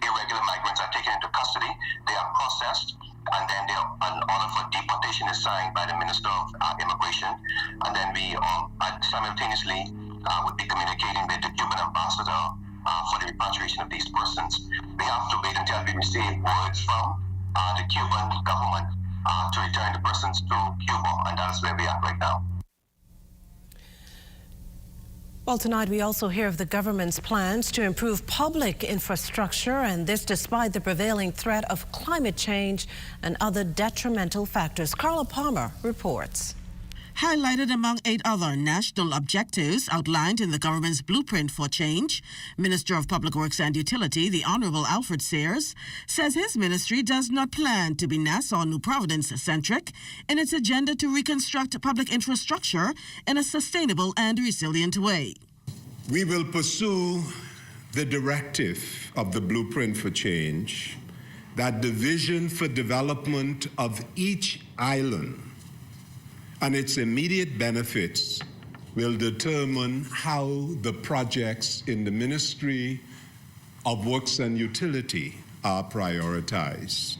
irregular migrants are taken into custody, they are processed, and then an order for deportation is signed by the Minister of Immigration, and then we simultaneously would be communicating with the Cuban ambassador for the repatriation of these persons. We have to wait until we receive words from the Cuban government to return the persons to Cuba, and that is where we are right now. Well, tonight we also hear of the government's plans to improve public infrastructure, and this despite the prevailing threat of climate change and other detrimental factors. Carla Palmer reports. Highlighted among 8 other national objectives outlined in the government's blueprint for change, Minister of Public Works and Utility, the Honorable Alfred Sayers, says his ministry does not plan to be Nassau New Providence-centric in its agenda to reconstruct public infrastructure in a sustainable and resilient way. We will pursue the directive of the blueprint for change, that the vision for development of each island and its immediate benefits will determine how the projects in the Ministry of Works and Utility are prioritized.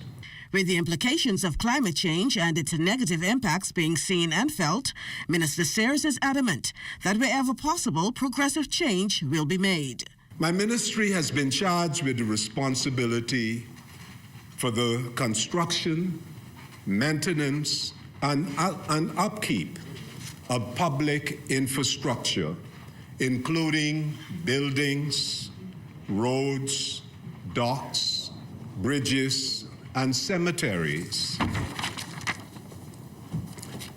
With the implications of climate change and its negative impacts being seen and felt, Minister Sayers is adamant that wherever possible, progressive change will be made. My ministry has been charged with the responsibility for the construction, maintenance, and upkeep of public infrastructure, including buildings, roads, docks, bridges, and cemeteries.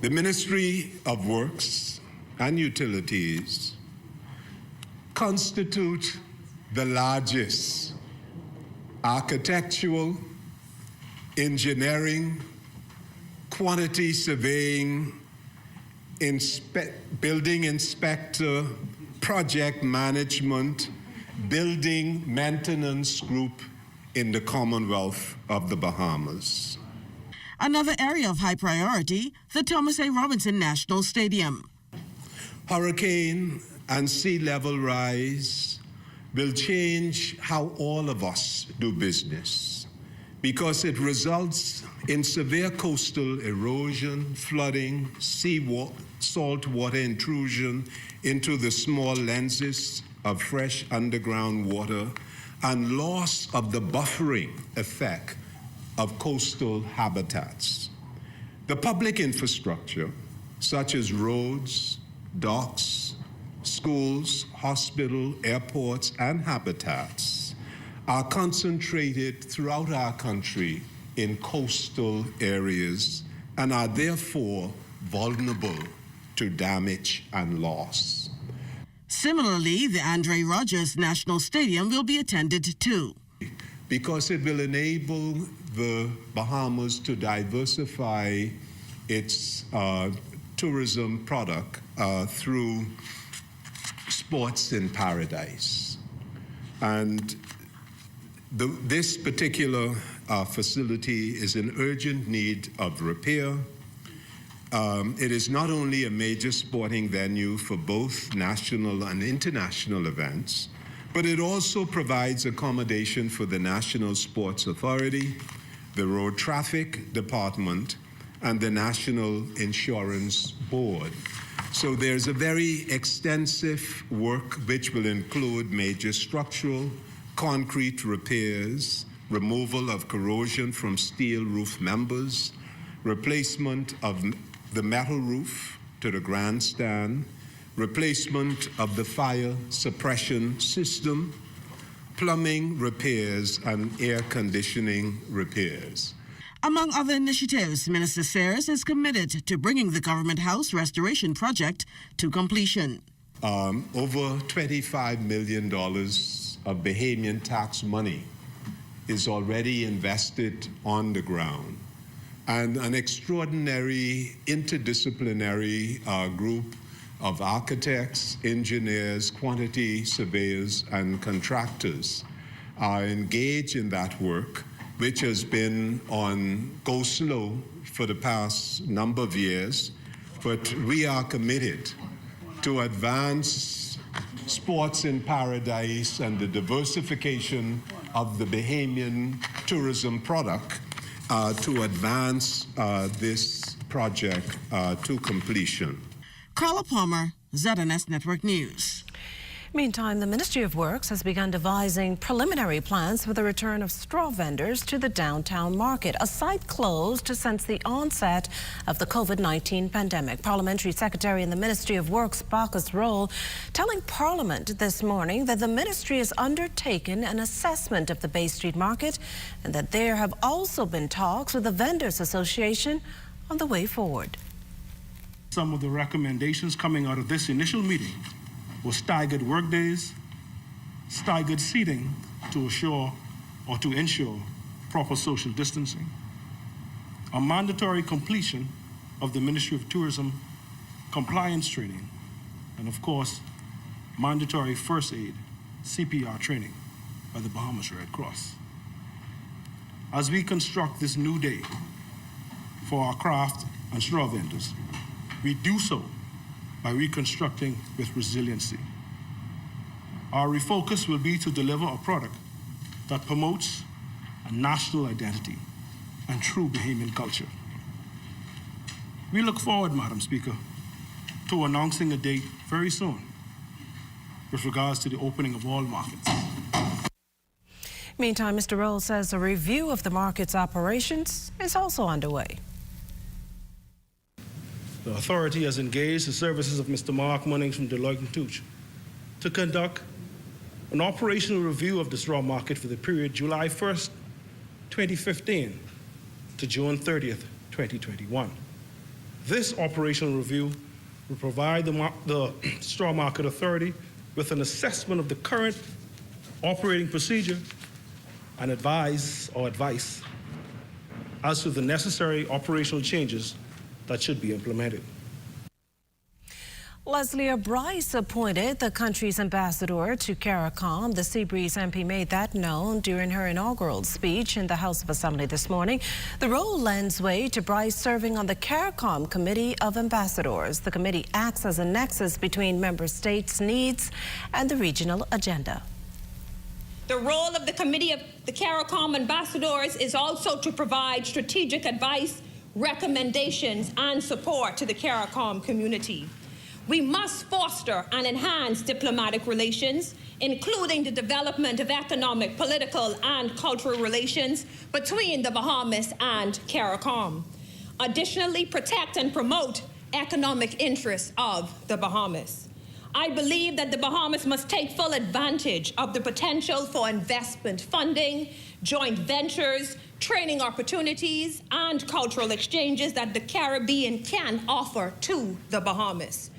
The Ministry of Works and Utilities constitute the largest architectural, engineering, quantity surveying, building inspector, project management, building maintenance group in the Commonwealth of the Bahamas. Another area of high priority, the Thomas A. Robinson National Stadium. Hurricane and sea level rise will change how all of us do business, because it results in severe coastal erosion, flooding, saltwater intrusion into the small lenses of fresh underground water, and loss of the buffering effect of coastal habitats. The public infrastructure, such as roads, docks, schools, hospitals, airports, and habitats, are concentrated throughout our country in coastal areas and are therefore vulnerable to damage and loss. Similarly, the Andre Rogers National Stadium will be attended too, because it will enable the Bahamas to diversify its tourism product through sports in paradise. And this particular facility is in urgent need of repair. It is not only a major sporting venue for both national and international events, but it also provides accommodation for the National Sports Authority, the Road Traffic Department, and the National Insurance Board. So there's a very extensive work which will include major structural, concrete repairs, removal of corrosion from steel roof members, replacement of the metal roof to the grandstand, replacement of the fire suppression system, plumbing repairs, and air conditioning repairs. Among other initiatives, Minister Sayers is committed to bringing the Government House restoration project to completion. Over $25 million of Bahamian tax money is already invested on the ground, and an extraordinary interdisciplinary group of architects, engineers, quantity surveyors, and contractors are engaged in that work, which has been on go slow for the past number of years, but we are committed to advance sports in paradise and the diversification of the Bahamian tourism product to advance this project to completion. Carla Palmer, ZNS Network News. Meantime, the Ministry of Works has begun devising preliminary plans for the return of straw vendors to the downtown market, a site closed since the onset of the COVID-19 pandemic. Parliamentary Secretary in the Ministry of Works, Bacchus Roll, telling Parliament this morning that the ministry has undertaken an assessment of the Bay Street market and that there have also been talks with the Vendors Association on the way forward. Some of the recommendations coming out of this initial meeting was staggered workdays, staggered seating to ensure proper social distancing, a mandatory completion of the Ministry of Tourism compliance training, and of course, mandatory first aid, CPR training by the Bahamas Red Cross. As we construct this new day for our craft and straw vendors, we do so by reconstructing with resiliency. Our refocus will be to deliver a product that promotes a national identity and true Bahamian culture. We look forward, Madam Speaker, to announcing a date very soon with regards to the opening of all markets. Meantime, Mr. Roll says a review of the market's operations is also underway. The authority has engaged the services of Mr. Mark Munnings from Deloitte & Touche to conduct an operational review of the straw market for the period July 1st, 2015 to June 30th, 2021. This operational review will provide the Straw Market Authority with an assessment of the current operating procedure and advice as to the necessary operational changes that should be implemented. Leslie Bryce appointed the country's ambassador to CARICOM. The Seabreeze MP made that known during her inaugural speech in the House of Assembly this morning. The role lends way to Bryce serving on the CARICOM Committee of Ambassadors. The committee acts as a nexus between member states' needs and the regional agenda. The role of the Committee of the CARICOM Ambassadors is also to provide strategic advice, recommendations, and support to the CARICOM community. We must foster and enhance diplomatic relations, including the development of economic, political, and cultural relations between the Bahamas and CARICOM. Additionally, protect and promote economic interests of the Bahamas. I believe that the Bahamas must take full advantage of the potential for investment funding, joint ventures, training opportunities, and cultural exchanges that the Caribbean can offer to the Bahamas.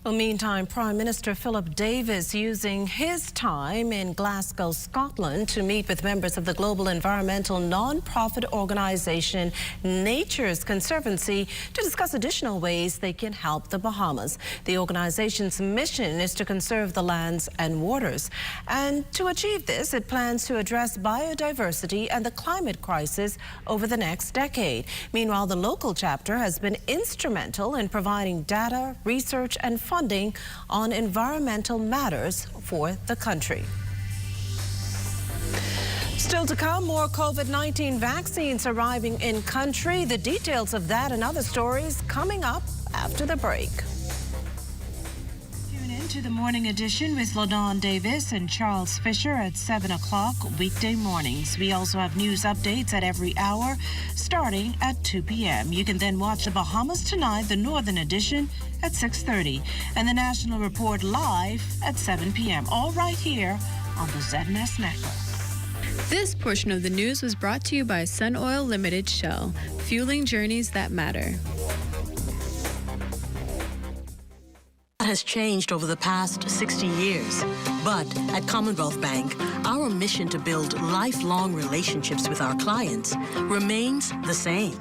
Well, meantime, Prime Minister Philip Davis using his time in Glasgow, Scotland to meet with members of the global environmental non-profit organization Nature's Conservancy to discuss additional ways they can help the Bahamas. The organization's mission is to conserve the lands and waters. And to achieve this, it plans to address biodiversity and the climate crisis over the next decade. Meanwhile, the local chapter has been instrumental in providing data, research, and funding on environmental matters for the country. Still to come, more COVID-19 vaccines arriving in country. The details of that and other stories coming up after the break. Tune in to the morning edition with LaDawn Davis and Charles Fisher at 7 o'clock weekday mornings. We also have news updates at every hour starting at 2 p.m. You can then watch the Bahamas Tonight, the Northern Edition, at 6:30 and the National Report live at 7 p.m. All right here on the ZNS Network. This portion of the news was brought to you by Sun Oil Limited Shell, fueling journeys that matter. Has changed over the past 60 years. But at Commonwealth Bank, our mission to build lifelong relationships with our clients remains the same.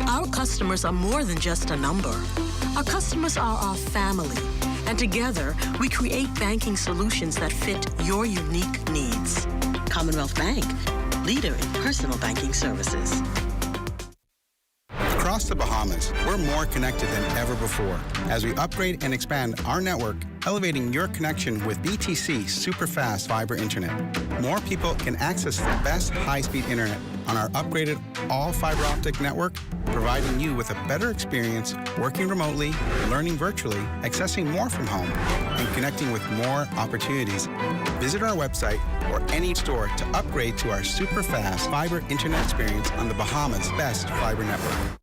Our customers are more than just a number. Our customers are our family. And together, we create banking solutions that fit your unique needs. Commonwealth Bank, leader in personal banking services. Across the Bahamas, we're more connected than ever before as we upgrade and expand our network, elevating your connection with BTC Superfast Fiber Internet. More people can access the best high-speed internet on our upgraded all-fiber optic network, providing you with a better experience working remotely, learning virtually, accessing more from home, and connecting with more opportunities. Visit our website or any store to upgrade to our super-fast fiber internet experience on the Bahamas' best fiber network.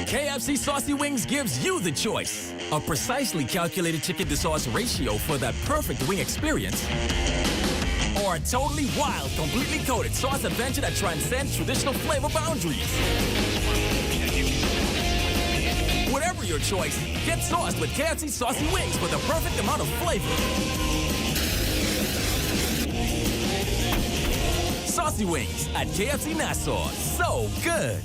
KFC Saucy Wings gives you the choice. A precisely calculated chicken-to-sauce ratio for that perfect wing experience. Or a totally wild, completely coated sauce adventure that transcends traditional flavor boundaries. Whatever your choice, get sauced with KFC Saucy Wings for the perfect amount of flavor. Saucy Wings at KFC Nassau. So good.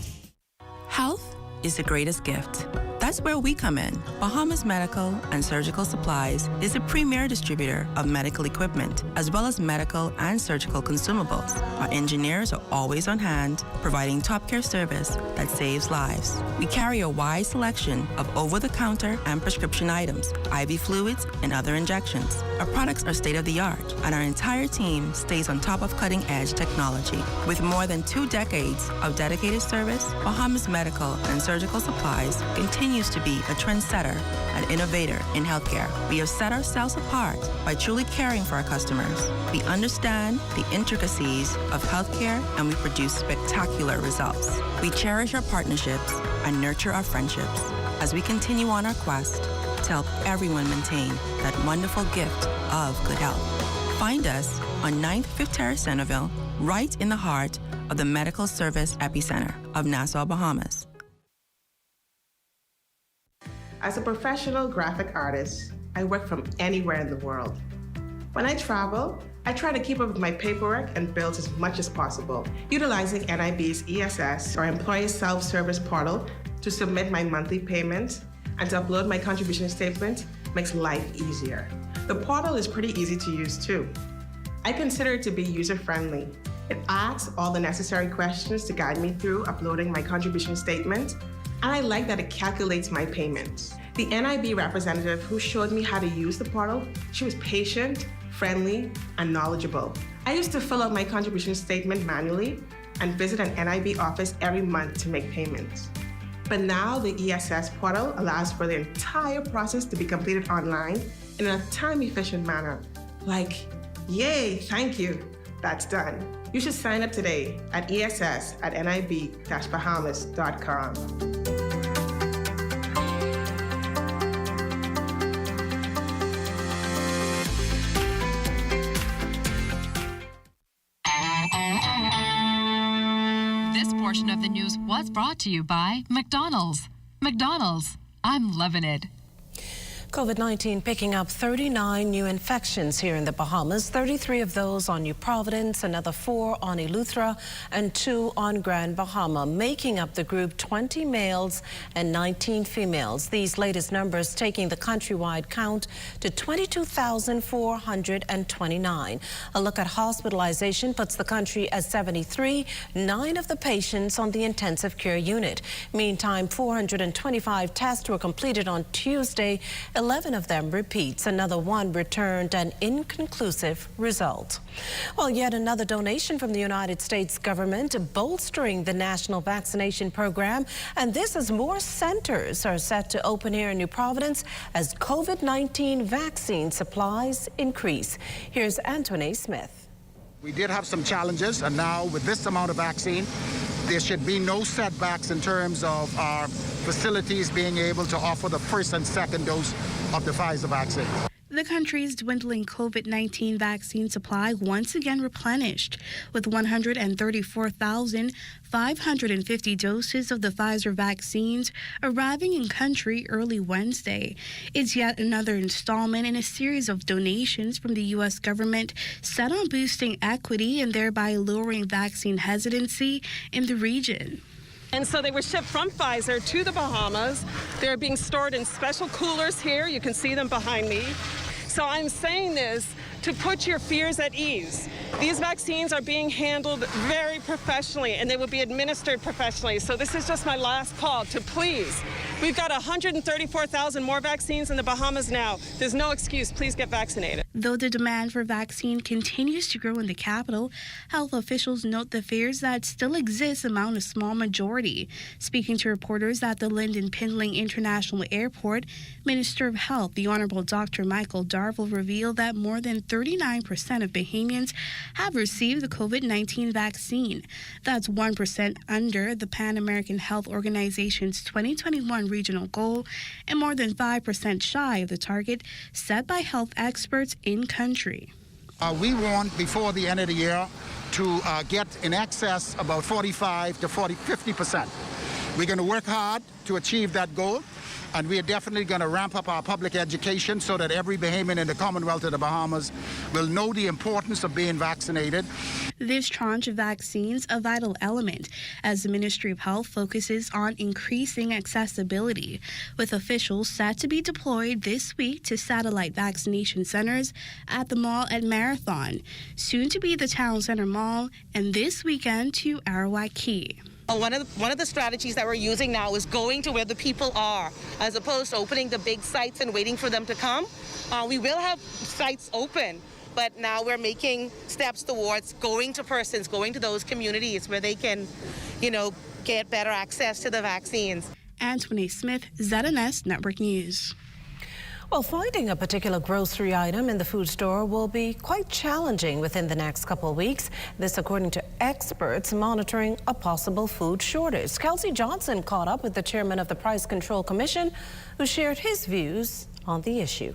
Health is the greatest gift. That's where we come in. Bahamas Medical and Surgical Supplies is a premier distributor of medical equipment, as well as medical and surgical consumables. Our engineers are always on hand, providing top care service that saves lives. We carry a wide selection of over-the-counter and prescription items, IV fluids, and other injections. Our products are state-of-the-art, and our entire team stays on top of cutting-edge technology. With more than 2 decades of dedicated service, Bahamas Medical and Surgical Supplies continues to be a trendsetter and innovator in healthcare. We have set ourselves apart by truly caring for our customers. We understand the intricacies of healthcare, and we produce spectacular results. We cherish our partnerships and nurture our friendships as we continue on our quest to help everyone maintain that wonderful gift of good health. Find us on 9th Fifth Terrace, Centerville, right in the heart of the medical service epicenter of Nassau, Bahamas. As a professional graphic artist, I work from anywhere in the world. When I travel, I try to keep up with my paperwork and bills as much as possible, utilizing NIB's ESS, or Employee Self-Service Portal, to submit my monthly payments and to upload my contribution statement makes life easier. The portal is pretty easy to use too. I consider it to be user-friendly. It asks all the necessary questions to guide me through uploading my contribution statement, and I like that it calculates my payments. The NIB representative who showed me how to use the portal, she was patient, friendly, and knowledgeable. I used to fill out my contribution statement manually and visit an NIB office every month to make payments. But now the ESS portal allows for the entire process to be completed online in a time-efficient manner. Like, yay, thank you, that's done. You should sign up today at ess@nib-bahamas.com. This portion of the news was brought to you by McDonald's. McDonald's, I'm loving it. COVID-19 picking up 39 new infections here in the Bahamas, 33 of those on New Providence, another 4 on Eleuthera, and 2 on Grand Bahama, making up the group 20 males and 19 females. These latest numbers taking the countrywide count to 22,429. A look at hospitalization puts the country at 73, 9 of the patients on the intensive care unit. Meantime, 425 tests were completed on Tuesday. 11 of them repeats. Another 1 returned an inconclusive result. Well, yet another donation from the United States government bolstering the national vaccination program. And this as more centers are set to open here in New Providence as COVID-19 vaccine supplies increase. Here's Antoine Smith. We did have some challenges, and now with this amount of vaccine, there should be no setbacks in terms of our facilities being able to offer the first and second dose of the Pfizer vaccine. The country's dwindling COVID-19 vaccine supply once again replenished, with 134,550 doses of the Pfizer vaccines arriving in country early Wednesday. It's yet another installment in a series of donations from the U.S. government set on boosting equity and thereby lowering vaccine hesitancy in the region. And so they were shipped from Pfizer to the Bahamas. They're being stored in special coolers here. You can see them behind me. So I'm saying this to put your fears at ease. These vaccines are being handled very professionally, and they will be administered professionally. So this is just my last call to please. We've got 134,000 more vaccines in the Bahamas now. There's no excuse. Please get vaccinated. Though the demand for vaccine continues to grow in the capital, health officials note the fears that still exist among a small majority. Speaking to reporters at the Lynden Pindling International Airport, Minister of Health, the Honorable Dr. Michael Darville, revealed that more than 39% of Bahamians have received the COVID-19 vaccine. That's 1% under the Pan American Health Organization's 2021 regional goal and more than 5% shy of the target set by health experts in country. We want before the end of the year to get in excess about 45 to 50%. We're going to work hard to achieve that goal. And we are definitely going to ramp up our public education so that every Bahamian in the Commonwealth of the Bahamas will know the importance of being vaccinated. This tranche of vaccines a vital element as the Ministry of Health focuses on increasing accessibility, with officials set to be deployed this week to satellite vaccination centers at the mall at Marathon, soon to be the Town Center Mall, and this weekend to Arawak Key. One of the strategies that we're using now is going to where the people are, as opposed to opening the big sites and waiting for them to come. We will have sites open, but now we're making steps towards going to persons, going to those communities where they can, get better access to the vaccines. Antoine Smith, ZNS Network News. Well, finding a particular grocery item in the food store will be quite challenging within the next couple of weeks. This according to experts monitoring a possible food shortage. Kelsey Johnson caught up with the chairman of the Price Control Commission, who shared his views on the issue.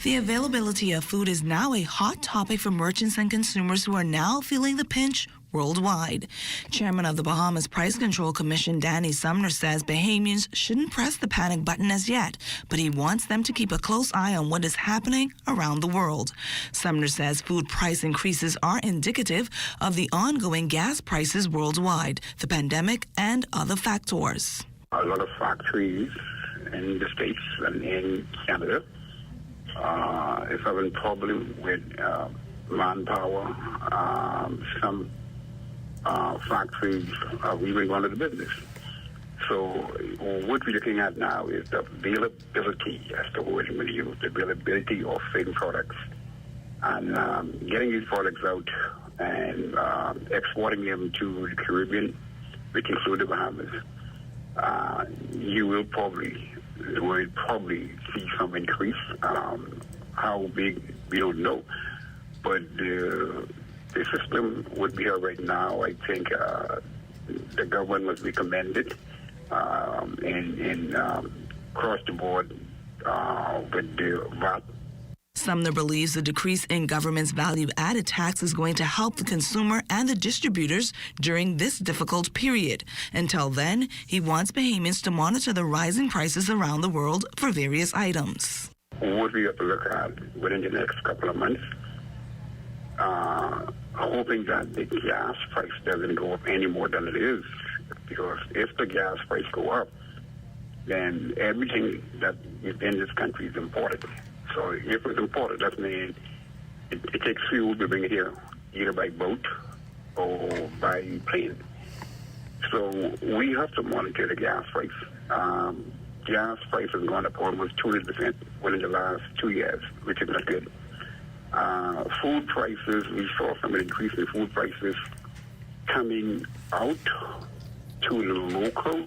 The availability of food is now a hot topic for merchants and consumers who are now feeling the pinch worldwide. Chairman of the Bahamas Price Control Commission, Danny Sumner, says Bahamians shouldn't press the panic button as yet, but he wants them to keep a close eye on what is happening around the world. Sumner says food price increases are indicative of the ongoing gas prices worldwide, the pandemic, and other factors. A lot of factories in the States and in Canada is having problem with manpower. Some factories are even going out of business. So what we're looking at now is the availability, as the word I'm going to use, the availability of certain products, and getting these products out and exporting them to the Caribbean, which include the Bahamas. You will probably see some increase. How big, we don't know. But the system would be here right now. I think the government must be commended in across the board with the VAT. Sumner believes the decrease in government's value-added tax is going to help the consumer and the distributors during this difficult period. Until then, he wants Bahamians to monitor the rising prices around the world for various items. What we have to look at within the next couple of months, hoping that the gas price doesn't go up any more than it is. Because if the gas price go up, then everything that is in this country is imported. So if it's imported, that means it takes fuel to bring it here, either by boat or by plane. So we have to monitor the gas price. Gas price has gone up almost 200% within the last 2 years, which is not good. Food prices, we saw some increase in food prices coming out to the local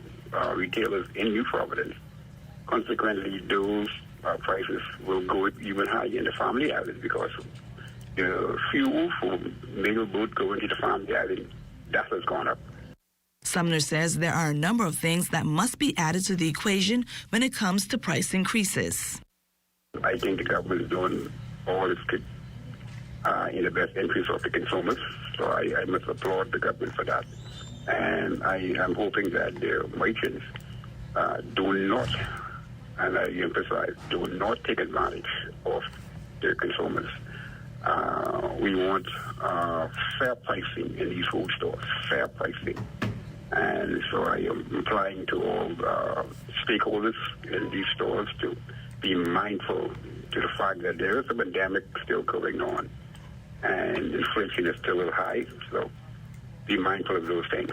retailers in New Providence. Consequently, those prices will go even higher in the Family Island because the fuel for middle boat going to the Family Island, that has gone up. Sumner says there are a number of things that must be added to the equation when it comes to price increases. I think the government is doing all it could in the best interest of the consumers, so I must applaud the government for that. And I am hoping that the merchants do not, and I emphasize, do not take advantage of their consumers. We want fair pricing in these food stores, fair pricing. And so I am implying to all stakeholders in these stores to be mindful to the fact that there is a pandemic still going on and inflation is still a little high, so be mindful of those things.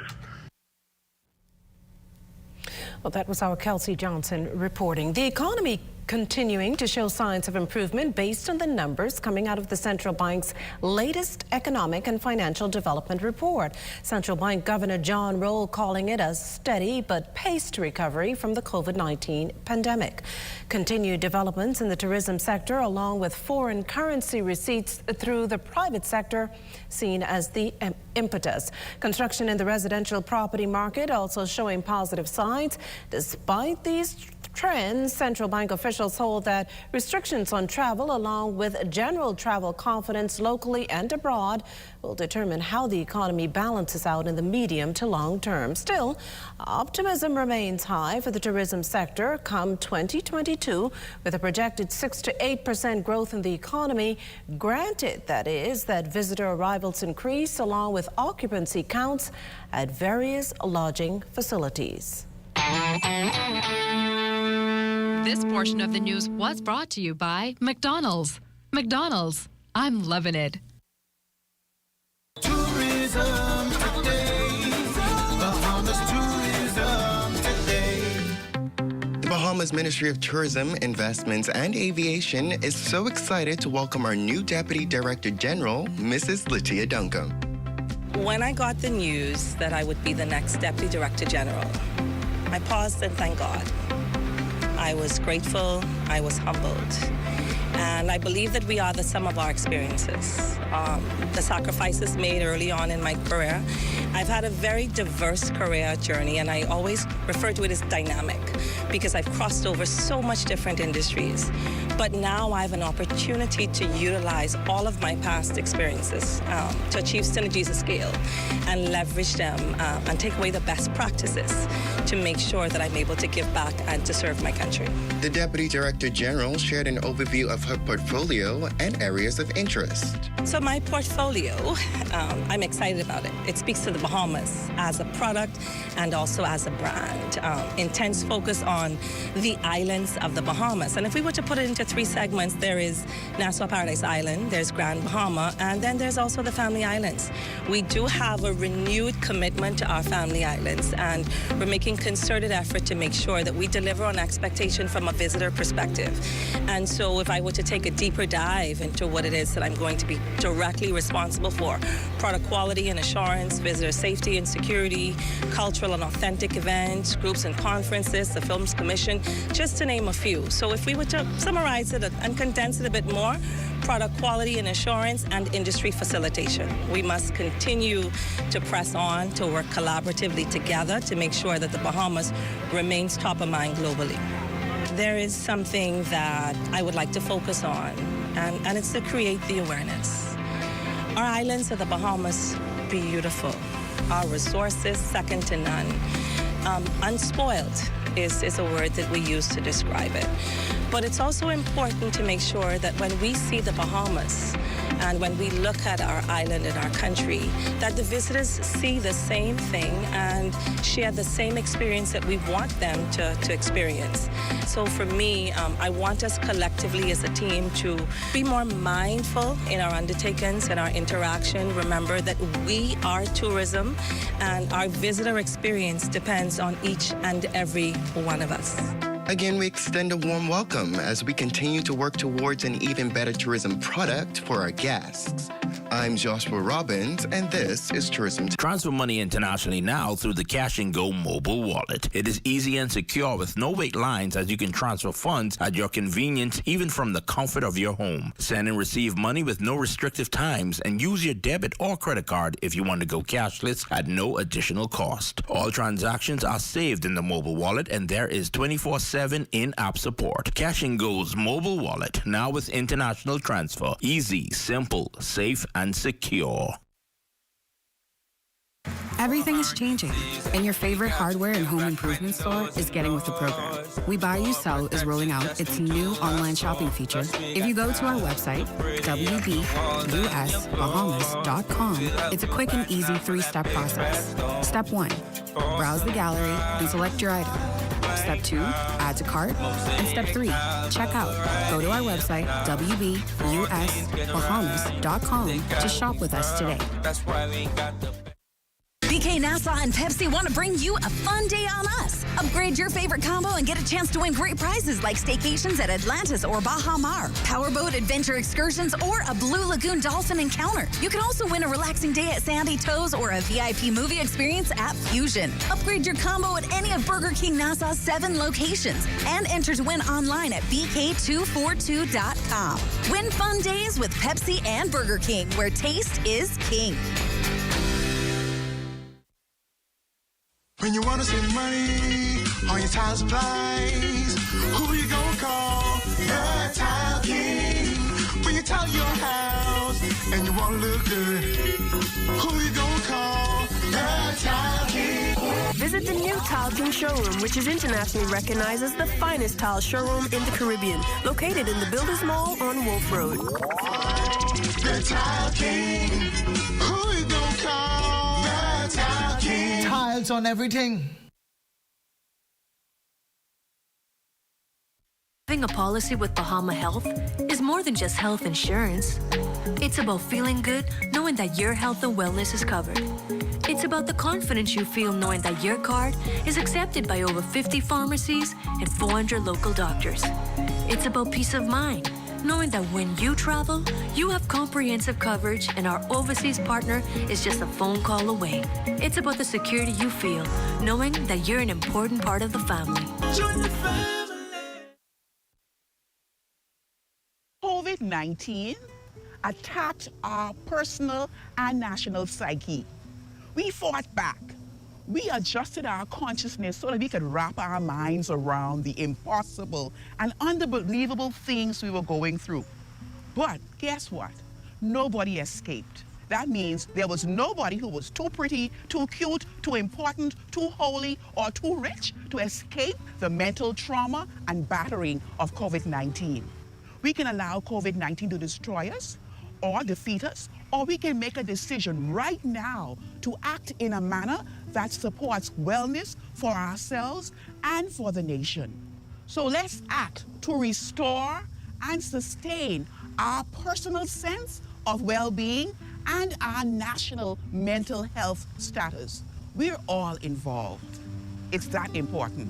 Well, that was our Kelsey Johnson reporting. The economy continuing to show signs of improvement based on the numbers coming out of the central bank's latest economic and financial development report. Central Bank Governor John Roll calling it a steady but paced recovery from the COVID-19 pandemic. Continued developments in the tourism sector along with foreign currency receipts through the private sector seen as the impetus. Construction in the residential property market also showing positive signs. Despite these trends, central bank officials hold that restrictions on travel along with general travel confidence locally and abroad will determine how the economy balances out in the medium to long term. Still, optimism remains high for the tourism sector come 2022 with a projected 6 to 8% growth in the economy. Granted, that is, that visitor arrivals increase along with occupancy counts at various lodging facilities. This portion of the news was brought to you by McDonald's. McDonald's, I'm loving it. Tourism today. Bahamas tourism today. The Bahamas Ministry of Tourism, Investments, and Aviation is so excited to welcome our new Deputy Director General, Mrs. Latia Duncan. When I got the news that I would be the next Deputy Director General, I paused and thanked God. I was grateful, I was humbled, and I believe that we are the sum of our experiences. The sacrifices made early on in my career. I've had a very diverse career journey, and I always refer to it as dynamic because I've crossed over so much different industries. But now I have an opportunity to utilize all of my past experiences to achieve synergies of scale and leverage them and take away the best practices to make sure that I'm able to give back and to serve my country. The Deputy Director General shared an overview of her portfolio and areas of interest. So my portfolio, I'm excited about it. It speaks to the Bahamas as a product and also as a brand. Intense focus on the islands of the Bahamas. And if we were to put it into three segments, there is Nassau Paradise Island, there's Grand Bahama, and then there's also the Family Islands. We do have a renewed commitment to our Family Islands, and we're making concerted effort to make sure that we deliver on expectation from a visitor perspective. And so if I were to take a deeper dive into what it is that I'm going to be directly responsible for, product quality and assurance, visitor safety and security, cultural and authentic events, groups and conferences, the Films Commission, just to name a few. So if we were to summarize it and condense it a bit more, product quality and assurance and industry facilitation. We must continue to press on to work collaboratively together to make sure that the Bahamas remains top of mind globally. there is something that I would like to focus on, and it's to create the awareness. Our islands of the Bahamas, beautiful. Our resources, second to none. Unspoiled is a word that we use to describe it. But it's also important to make sure that when we see the Bahamas and when we look at our island and our country, that the visitors see the same thing and share the same experience that we want them to experience. So for me, I want us collectively as a team to be more mindful in our undertakings and our interaction. Remember that we are tourism and our visitor experience depends on each and every one of us. Again, we extend a warm welcome as we continue to work towards an even better tourism product for our guests. I'm Joshua Robbins, and this is Tourism. Transfer money internationally now through the Cash and Go mobile wallet. It is easy and secure with no wait lines, as you can transfer funds at your convenience, even from the comfort of your home. Send and receive money with no restrictive times, and use your debit or credit card if you want to go cashless at no additional cost. All transactions are saved in the mobile wallet, and there is 24/7 in-app support. Cash and Go's mobile wallet, now with international transfer. Easy, simple, safe, and secure. Everything is changing, and your favorite hardware and home improvement store is getting with the program. We Buy You Sell is rolling out its new online shopping feature. If you go to our website, wbusbahamas.com, it's a quick and easy 3-step process. Step 1, browse the gallery and select your item. Step 2, add to cart. And Step 3, check out. Go to our website, wbusbahamas.com, to shop with us today. BK Nassau and Pepsi want to bring you a fun day on us. Upgrade your favorite combo and get a chance to win great prizes like staycations at Atlantis or Baha Mar, powerboat adventure excursions, or a Blue Lagoon dolphin encounter. You can also win a relaxing day at Sandy Toes or a VIP movie experience at Fusion. Upgrade your combo at any of Burger King Nassau's 7 locations and enter to win online at bk242.com. Win fun days with Pepsi and Burger King, where taste is king. When you want to save money on your tile supplies, who you gonna call? The Tile King. When you tile your house and you want to look good, who you gonna call? The Tile King. Visit the new Tile King showroom, which is internationally recognized as the finest tile showroom in the Caribbean, located in the Builders Mall on Wolf Road. The Tile King. Who you gonna call? The Tile King. Tiles on everything. Having a policy with Bahama Health is more than just health insurance. It's about feeling good knowing that your health and wellness is covered. It's about the confidence you feel knowing that your card is accepted by over 50 pharmacies and 400 local doctors. It's about peace of mind, knowing that when you travel, you have comprehensive coverage and our overseas partner is just a phone call away. It's about the security you feel, knowing that you're an important part of the family. COVID-19 attacked our personal and national psyche. We fought back. We adjusted our consciousness so that we could wrap our minds around the impossible and unbelievable things we were going through. But guess what? Nobody escaped. That means there was nobody who was too pretty, too cute, too important, too holy, or too rich to escape the mental trauma and battering of COVID-19. We can allow COVID-19 to destroy us or defeat us, or we can make a decision right now to act in a manner that supports wellness for ourselves and for the nation. So let's act to restore and sustain our personal sense of well-being and our national mental health status. We're all involved. It's that important.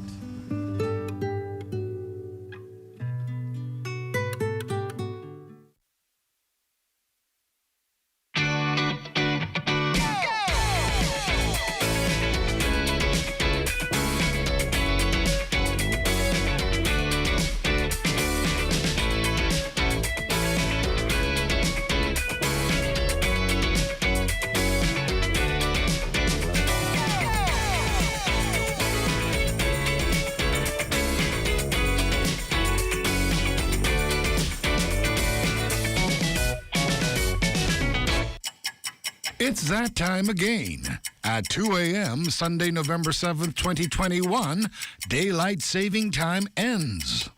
It's that time again. At 2 a.m., Sunday, November 7th, 2021, daylight saving time ends.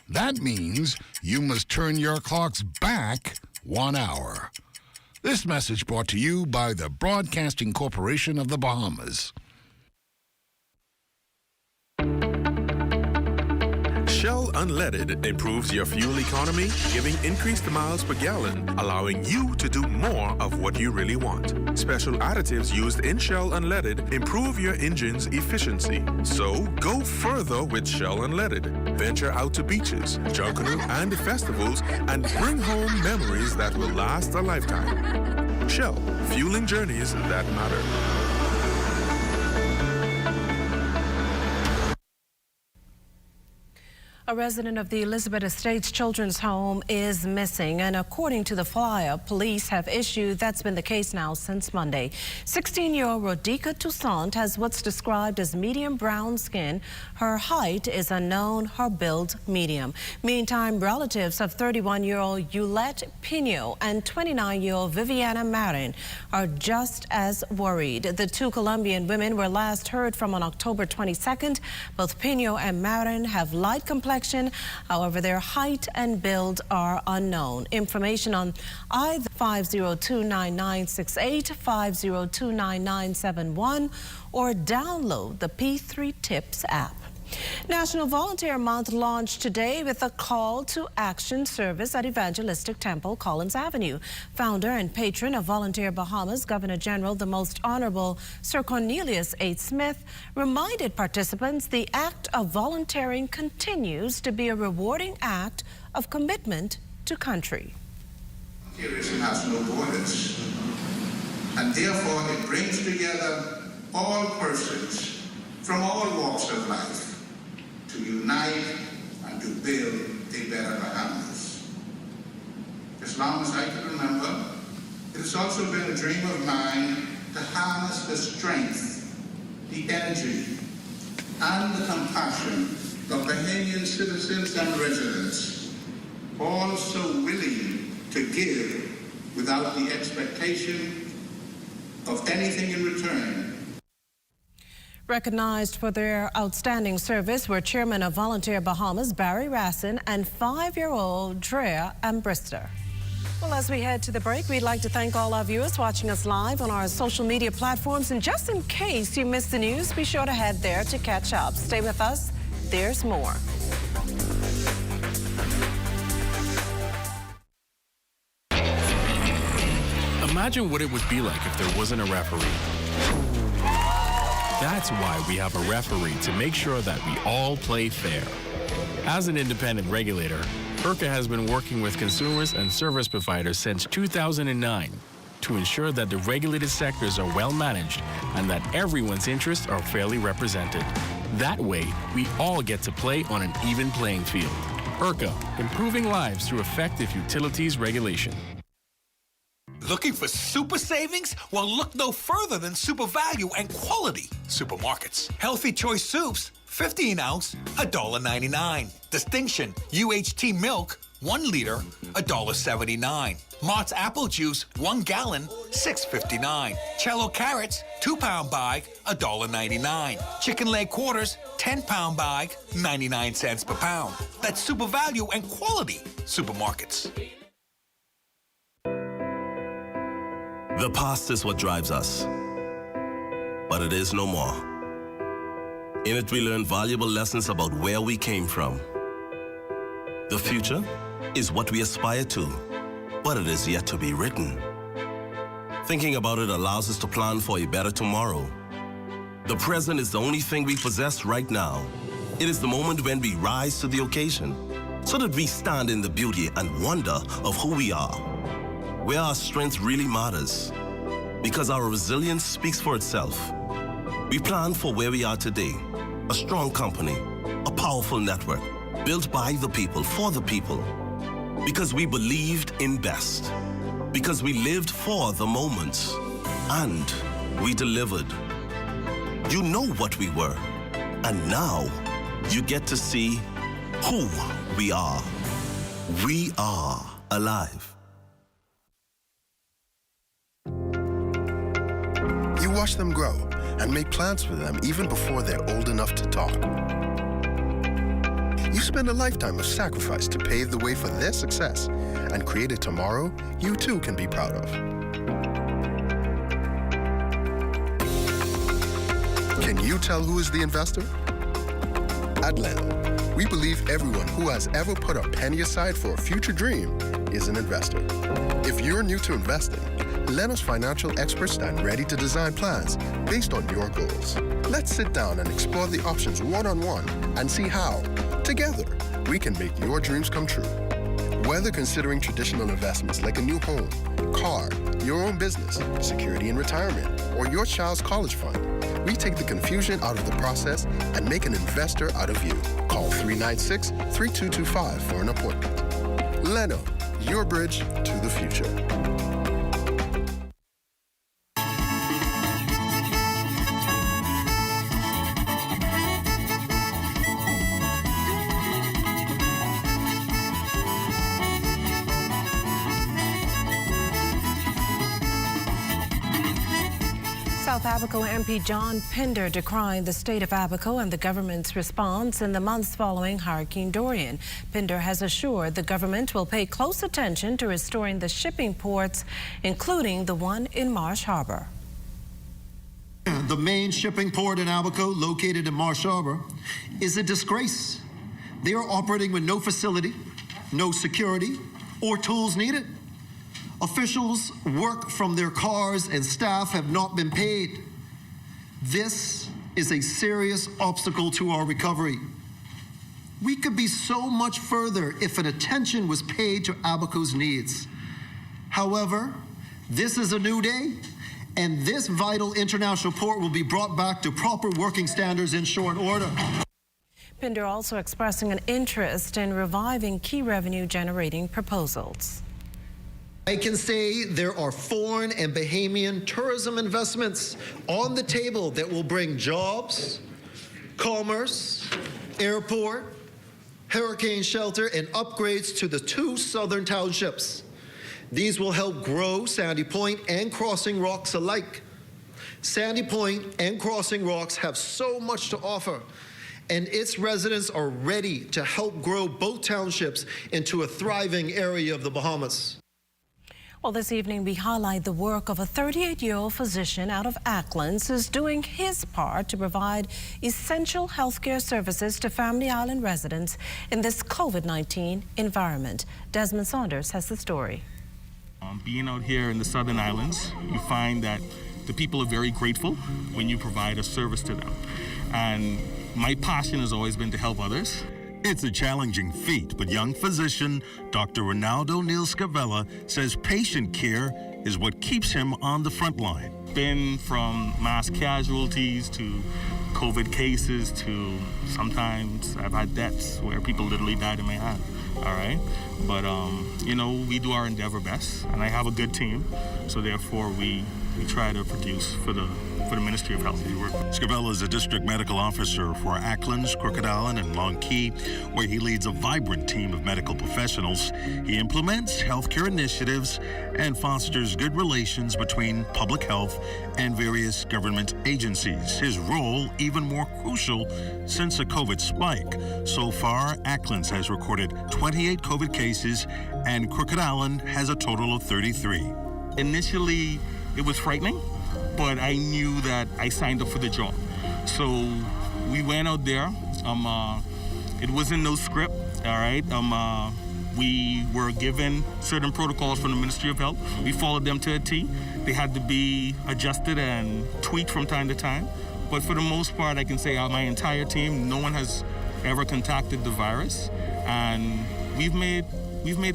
That means you must turn your clocks back 1 hour. This message brought to you by the Broadcasting Corporation of the Bahamas. Shell Unleaded improves your fuel economy, giving increased miles per gallon, allowing you to do more of what you really want. Special additives used in Shell Unleaded improve your engine's efficiency. So go further with Shell Unleaded. Venture out to beaches, Junkanoo, and festivals and bring home memories that will last a lifetime. Shell, fueling journeys that matter. A resident of the Elizabeth Estates Children's Home is missing, and according to the flyer police have issued, that's been the case now since Monday. 16-year-old Rodica Toussaint has what's described as medium brown skin. Her height is unknown, her build medium. Meantime, relatives of 31-year-old Yulette Pino and 29-year-old Viviana Marin are just as worried. The two Colombian women were last heard from on October 22nd. Both Pino and Marin have light complexion. However, their height and build are unknown. Information on either 502-9968, 502-9971, or download the P3 Tips app. National Volunteer Month launched today with a call to action service at Evangelistic Temple, Collins Avenue. Founder and patron of Volunteer Bahamas, Governor General the Most Honorable Sir Cornelius H. Smith, reminded participants the act of volunteering continues to be a rewarding act of commitment to country. Volunteerism has no borders, and therefore it brings together all persons from all walks of life to unite and to build a better Bahamas. As long as I can remember, it has also been a dream of mine to harness the strength, the energy, and the compassion of Bahamian citizens and residents, all so willing to give without the expectation of anything in return. Recognized for their outstanding service were Chairman of Volunteer Bahamas, Barry Rassin, and 5-year-old Drea Ambrister. Well, as we head to the break, we'd like to thank all our viewers watching us live on our social media platforms. And just in case you missed the news, be sure to head there to catch up. Stay with us. There's more. Imagine what it would be like if there wasn't a referee. That's why we have a referee, to make sure that we all play fair. As an independent regulator, IRCA has been working with consumers and service providers since 2009 to ensure that the regulated sectors are well managed and that everyone's interests are fairly represented. That way, we all get to play on an even playing field. IRCA, improving lives through effective utilities regulation. Looking for super savings? Well, look no further than Super Value and Quality Supermarkets. Healthy Choice Soups, 15-ounce, $1.99. Distinction UHT Milk, 1 liter, $1.79. Mott's Apple Juice, 1 gallon, $6.59. Cello Carrots, 2-pound bag, $1.99. Chicken Leg Quarters, 10-pound bag, 99 cents per pound. That's Super Value and Quality Supermarkets. The past is what drives us, but it is no more. In it, we learn valuable lessons about where we came from. The future is what we aspire to, but it is yet to be written. Thinking about it allows us to plan for a better tomorrow. The present is the only thing we possess right now. It is the moment when we rise to the occasion, so that we stand in the beauty and wonder of who we are. Where our strength really matters, because our resilience speaks for itself. We plan for where we are today, a strong company, a powerful network, built by the people, for the people, because we believed in best, because we lived for the moments, and we delivered. You know what we were, and now you get to see who we are. We are alive. watch them grow and make plans for them even before they're old enough to talk. You spend a lifetime of sacrifice to pave the way for their success and create a tomorrow you too can be proud of. Can you tell who is the investor? At Leno, we believe everyone who has ever put a penny aside for a future dream is an investor. If you're new to investing, Leno's financial experts stand ready to design plans based on your goals. Let's sit down and explore the options one-on-one and see how, together, we can make your dreams come true. Whether considering traditional investments like a new home, car, your own business, security in retirement, or your child's college fund, we take the confusion out of the process and make an investor out of you. Call 396-3225 for an appointment. Leno, your bridge to the future. South Abaco MP John Pinder decrying the state of Abaco and the government's response in the months following Hurricane Dorian. Pinder has assured the government will pay close attention to restoring the shipping ports, including the one in Marsh Harbor. The main shipping port in Abaco, located in Marsh Harbor, is a disgrace. They are operating with no facility, no security, or tools needed. Officials work from their cars and staff have not been paid. This is a serious obstacle to our recovery. We could be so much further if an attention was paid to Abaco's needs. However, this is a new day, and this vital international port will be brought back to proper working standards in short order. Pinder also expressing an interest in reviving key revenue-generating proposals. I can say there are foreign and Bahamian tourism investments on the table that will bring jobs, commerce, airport, hurricane shelter, and upgrades to the 2 southern townships. These will help grow Sandy Point and Crossing Rocks alike. Sandy Point and Crossing Rocks have so much to offer, and its residents are ready to help grow both townships into a thriving area of the Bahamas. Well, this evening we highlight the work of a 38-year-old physician out of Acklands who's doing his part to provide essential healthcare services to Family Island residents in this COVID-19 environment. Desmond Saunders has the story. Being out here in the Southern Islands, you find that the people are very grateful when you provide a service to them. And my passion has always been to help others. It's a challenging feat, but young physician Dr. Ronaldo Neil Scavella says patient care is what keeps him on the front line. Been from mass casualties to COVID cases to sometimes I've had deaths where people literally died in my hand, all right? But, you know, we do our endeavor best, and I have a good team, so therefore we try to produce for the Ministry of Health. Scavella is a district medical officer for Acklands, Crooked Island, and Long Key, where he leads a vibrant team of medical professionals. He implements healthcare initiatives and fosters good relations between public health and various government agencies. His role even more crucial since a COVID spike. So far, Acklands has recorded 28 COVID cases, and Crooked Island has a total of 33. Initially, it was frightening, but I knew that I signed up for the job. So we went out there. It wasn't no script, all right? We were given certain protocols from the Ministry of Health. We followed them to a T. They had to be adjusted and tweaked from time to time. But for the most part, I can say my entire team, no one has ever contacted the virus, and we've made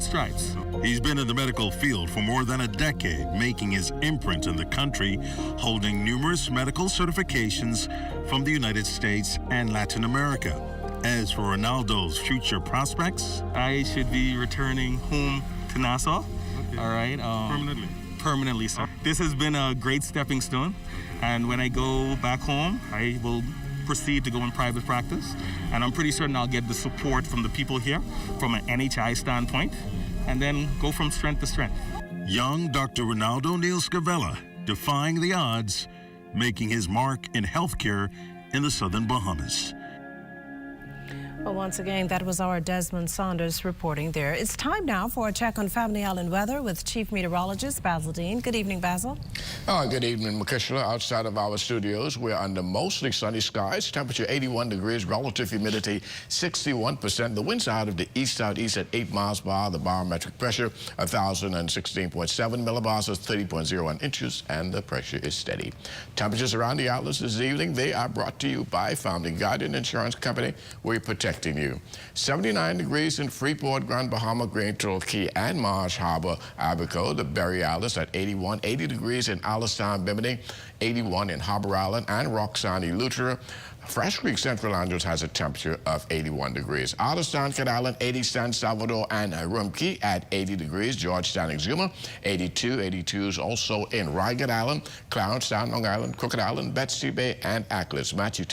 strides. He's been in the medical field for more than a decade, making his imprint in the country, holding numerous medical certifications from the United States and Latin America. As for Ronaldo's future prospects, I should be returning home to Nassau, all right? Permanently? Permanently, sir. This has been a great stepping stone, and when I go back home, I will proceed to go in private practice, and I'm pretty certain I'll get the support from the people here from an NHI standpoint, and then go from strength to strength. Young Dr. Ronaldo Neil Scavella, defying the odds, making his mark in healthcare in the Southern Bahamas. Well, once again, that was our Desmond Saunders reporting there. It's time now for a check on Family Island weather with Chief Meteorologist Basil Dean. Good evening, Basil. Good evening, Makishla. Outside of our studios, we're under mostly sunny skies. Temperature 81 degrees, relative humidity 61%. The winds out of the east-southeast at 8 miles per hour. The barometric pressure 1,016.7 millibars, 30.01 inches, and the pressure is steady. Temperatures around the outlets this evening, they are brought to you by Family Guardian Insurance Company. We protect you. 79 degrees in Freeport, Grand Bahama, Grand Turtle Key, and Marsh Harbor, Abaco. The Berry Islands at 81, 80 degrees in Alistown, Bimini, 81 in Harbor Island and Roxanne, Eleuthera. Fresh Creek, Central Andros has a temperature of 81 degrees. Alistown, Cat Island, 80, San Salvador and Rumkey at 80 degrees. Georgetown, Exuma, 82. 82s also in Rygat Island, Clarence Town, Long Island, Crooked Island, Betsy Bay, and Ackles. Matthew,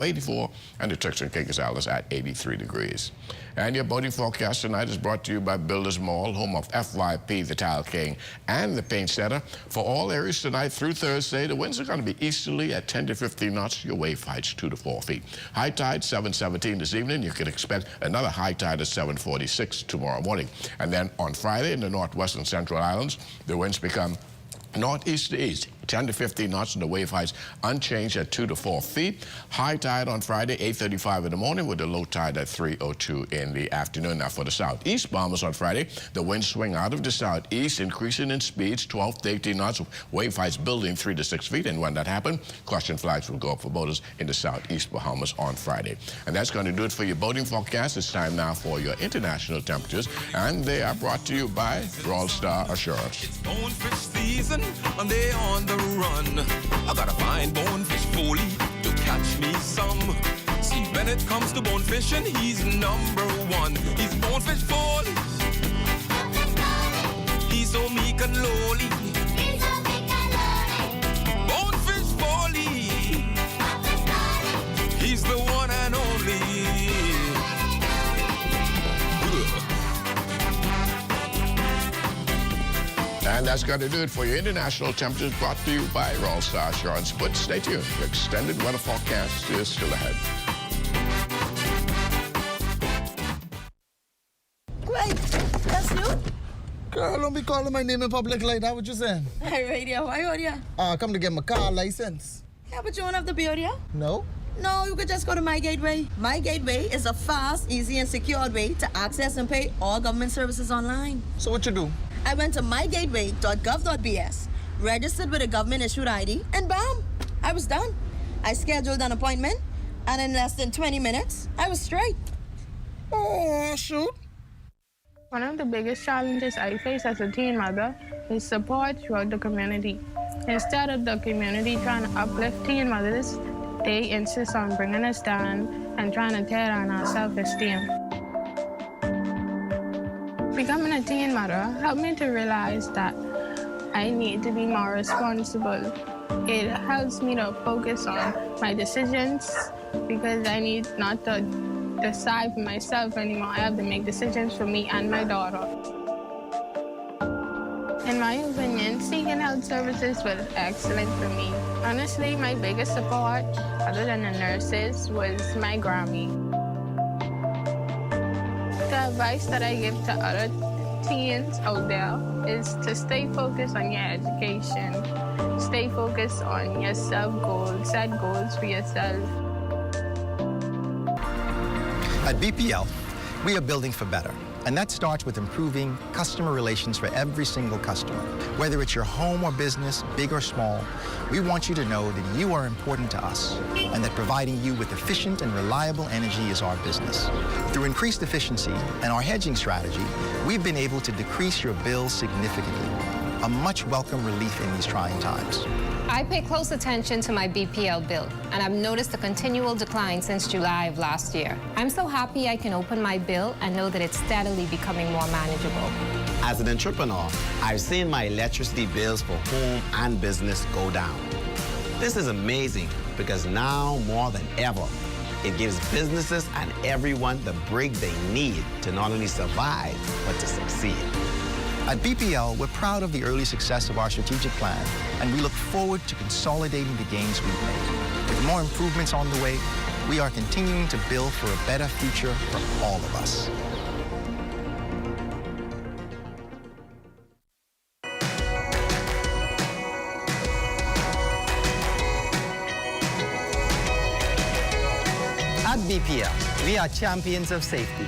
84, and the Turks and Caicos Islands at 83 degrees. And your boating forecast tonight is brought to you by Builders Mall, home of FYP, the Tile King, and the Paint Setter. For all areas tonight through Thursday, the winds are going to be easterly at 10 to 15 knots. Your wave heights 2 to 4 feet. High tide 7:17 this evening. You can expect another high tide at 7:46 tomorrow morning. And then on Friday in the northwest and central islands, the winds become northeast to east, 10 to 15 knots, and the wave heights unchanged at 2 to 4 feet. High tide on Friday, 8:35 in the morning, with the low tide at 3:02 in the afternoon. Now for the southeast Bahamas on Friday, the winds swing out of the southeast, increasing in speeds 12 to 18 knots, wave heights building 3 to 6 feet. And when that happens, caution flags will go up for boaters in the southeast Bahamas on Friday. And that's going to do it for your boating forecast. It's time now for your international temperatures, and they are brought to you by Royal Star Assurance. Bonefish season, and they on the run. I gotta find Bonefish Foley to catch me some. See, when it comes to bonefish, and he's number one. He's Bonefish Foley. He's so meek and lowly. Bonefish Foley. He's the one and only. And that's going to do it for your international temperatures, brought to you by Royal Star Assurance. But stay tuned. The extended weather forecast is still ahead. Great. That's you? Girl, don't be calling my name in public like that. What you saying? Hey, radio. Why are you? I come to get my car license. Yeah, but you don't have the bill, yeah? No. No, you could just go to My Gateway. My Gateway is a fast, easy, and secure way to access and pay all government services online. So what you do? I went to mygateway.gov.bs, registered with a government-issued ID, and bam, I was done. I scheduled an appointment, and in less than 20 minutes, I was straight. Oh, shoot. One of the biggest challenges I face as a teen mother is support throughout the community. Instead of the community trying to uplift teen mothers, they insist on bringing us down and trying to tear down our self-esteem. Becoming a teen mother helped me to realize that I need to be more responsible. It helps me to focus on my decisions because I need not to decide for myself anymore. I have to make decisions for me and my daughter. In my opinion, seeking health services was excellent for me. Honestly, my biggest support, other than the nurses, was my Grammy. The advice that I give to other teens out there is to stay focused on your education. Stay focused on your self-goals. Set goals for yourself. At BPL, we are building for better. And that starts with improving customer relations for every single customer. Whether it's your home or business, big or small, we want you to know that you are important to us and that providing you with efficient and reliable energy is our business. Through increased efficiency and our hedging strategy, we've been able to decrease your bills significantly, a much welcome relief in these trying times. I pay close attention to my BPL bill, and I've noticed a continual decline since July of last year. I'm so happy I can open my bill and know that it's steadily becoming more manageable. As an entrepreneur, I've seen my electricity bills for home and business go down. This is amazing because now more than ever, it gives businesses and everyone the break they need to not only survive, but to succeed. At BPL, we're proud of the early success of our strategic plan, and we look forward to consolidating the gains we've made. With more improvements on the way, we are continuing to build for a better future for all of us. At BPL, we are champions of safety.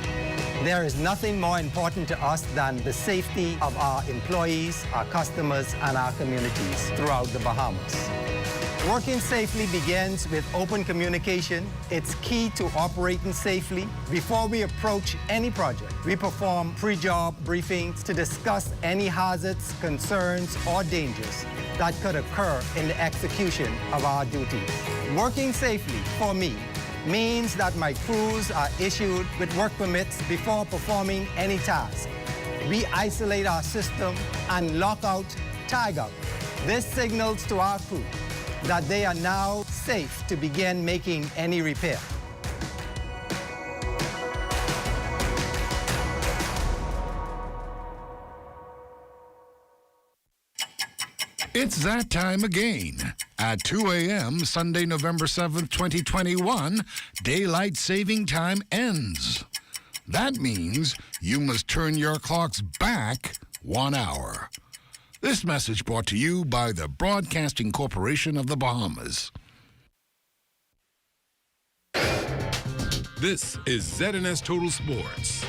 There is nothing more important to us than the safety of our employees, our customers, and our communities throughout the Bahamas. Working safely begins with open communication. It's key to operating safely. Before we approach any project, we perform pre-job briefings to discuss any hazards, concerns, or dangers that could occur in the execution of our duties. Working safely, for me, means that my crews are issued with work permits before performing any task. We isolate our system and lock out, tag out. This signals to our crew that they are now safe to begin making any repair. It's that time again. At 2 a.m., Sunday, November 7th, 2021, daylight saving time ends. That means you must turn your clocks back 1 hour. This message brought to you by the Broadcasting Corporation of the Bahamas. This is ZNS Total Sports.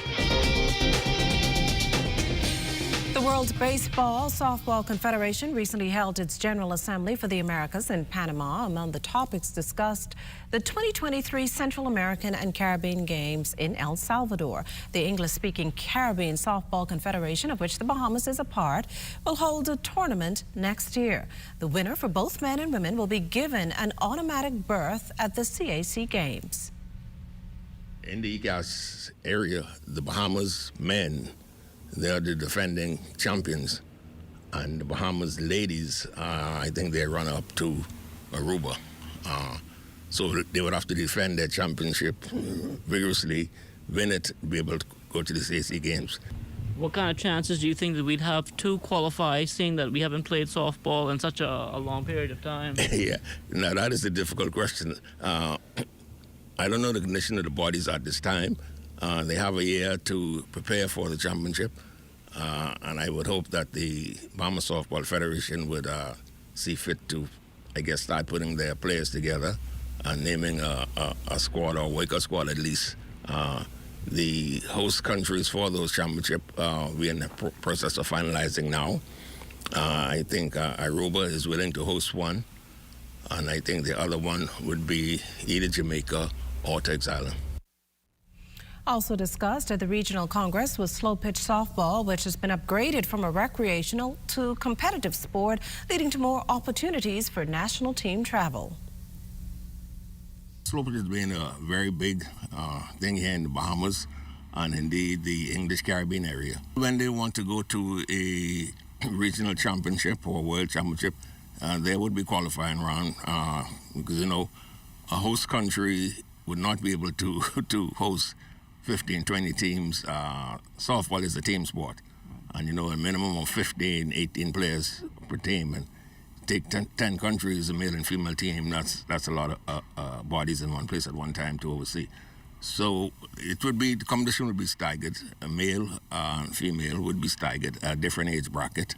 The World Baseball Softball Confederation recently held its General Assembly for the Americas in Panama. Among the topics discussed, the 2023 Central American and Caribbean Games in El Salvador. The English-speaking Caribbean Softball Confederation, of which the Bahamas is a part, will hold a tournament next year. The winner for both men and women will be given an automatic berth at the CAC Games. In the ECAS area, the Bahamas men, they are the defending champions, and the Bahamas ladies, I think they run up to Aruba. So they would have to defend their championship vigorously, win it, be able to go to the CAC Games. What kind of chances do you think that we'd have to qualify, seeing that we haven't played softball in such a long period of time? Yeah, now that is a difficult question. I don't know the condition of the bodies at this time. They have a year to prepare for the championship, and I would hope that the Bahamas Softball Federation would see fit to, I guess, start putting their players together and naming a squad, or wake a squad at least. The host countries for those championships, we're in the process of finalizing now. I think Aruba is willing to host one, and I think the other one would be either Jamaica or Texas Island. Also discussed at the Regional Congress was slow-pitch softball, which has been upgraded from a recreational to competitive sport, leading to more opportunities for national team travel. Slow pitch has been a very big thing here in the Bahamas and indeed the English Caribbean area. When they want to go to a regional championship or world championship, there would be qualifying round because, you know, a host country would not be able to host 15, 20 teams. Softball is a team sport. And, you know, a minimum of 15, 18 players per team. And take 10 countries, a male and female team, that's a lot of bodies in one place at one time to oversee. So it would be, the competition would be staggered. A male and female would be staggered at a different age bracket.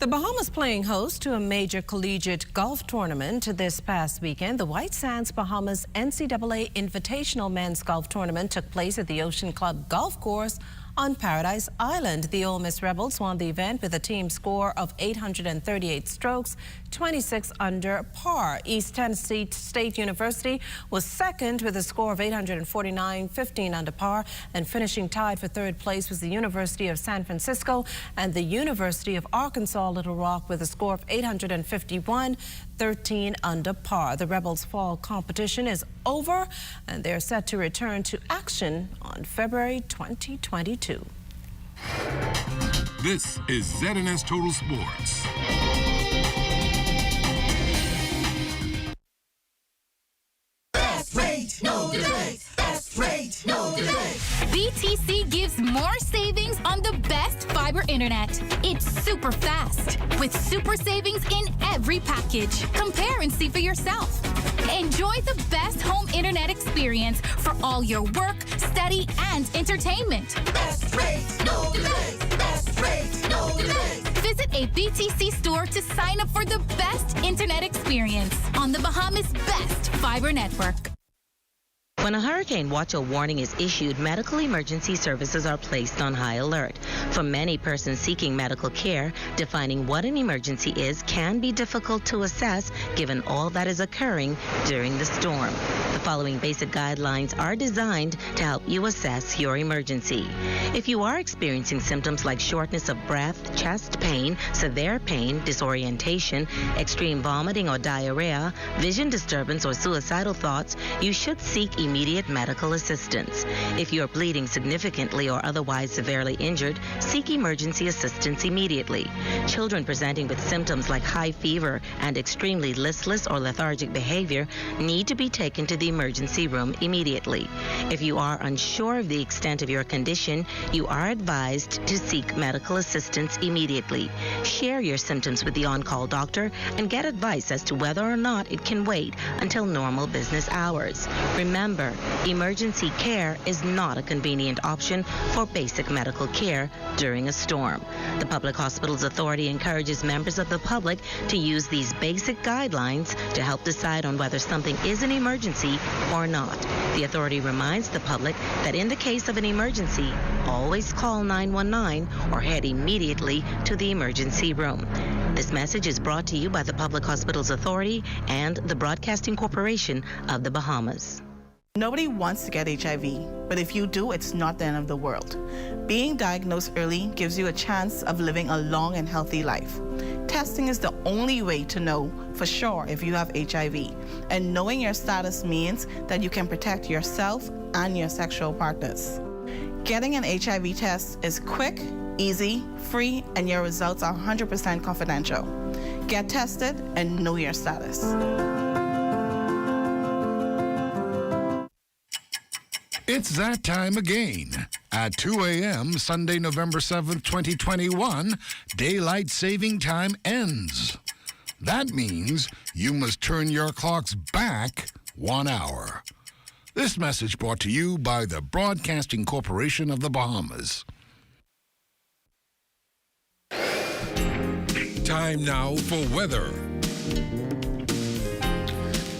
The Bahamas playing host to a major collegiate golf tournament this past weekend. The White Sands Bahamas NCAA Invitational Men's Golf Tournament took place at the Ocean Club Golf Course on Paradise Island. The Ole Miss Rebels won the event with a team score of 838 strokes, 26 under par. East Tennessee State University was second with a score of 849, 15 under par, and finishing tied for third place was the University of San Francisco and the University of Arkansas Little Rock with a score of 851, 13 under par. The Rebels fall competition is over and they're set to return to action on February 2022. This is ZNS Total Sports. Best rate, no debate. Best rate, no debate. BTC gives more savings on the best 5 fiber internet. It's super fast with super savings in every package. Compare and see for yourself. Enjoy the best home internet experience for all your work, study, and entertainment. Best rates, no delays. Best rates, no delays. Visit a BTC store to sign up for the best internet experience on the Bahamas' best fiber network. When a hurricane watch or warning is issued, medical emergency services are placed on high alert. For many persons seeking medical care, defining what an emergency is can be difficult to assess given all that is occurring during the storm. The following basic guidelines are designed to help you assess your emergency. If you are experiencing symptoms like shortness of breath, chest pain, severe pain, disorientation, extreme vomiting or diarrhea, vision disturbance, or suicidal thoughts, you should seek immediate medical assistance. If you are bleeding significantly or otherwise severely injured, seek emergency assistance immediately. Children presenting with symptoms like high fever and extremely listless or lethargic behavior need to be taken to the emergency room immediately. If you are unsure of the extent of your condition, you are advised to seek medical assistance immediately. Share your symptoms with the on-call doctor and get advice as to whether or not it can wait until normal business hours. Remember, emergency care is not a convenient option for basic medical care during a storm. The Public Hospitals Authority encourages members of the public to use these basic guidelines to help decide on whether something is an emergency or not. The authority reminds the public that in the case of an emergency, always call 911 or head immediately to the emergency room. This message is brought to you by the Public Hospitals Authority and the Broadcasting Corporation of the Bahamas. Nobody wants to get HIV, but if you do, it's not the end of the world. Being diagnosed early gives you a chance of living a long and healthy life. Testing is the only way to know for sure if you have HIV, and knowing your status means that you can protect yourself and your sexual partners. Getting an HIV test is quick, easy, free, and your results are 100% confidential. Get tested and know your status. It's that time again. At 2 a.m. Sunday, November 7th, 2021, daylight saving time ends. That means you must turn your clocks back 1 hour. This message brought to you by the Broadcasting Corporation of the Bahamas. Time now for weather.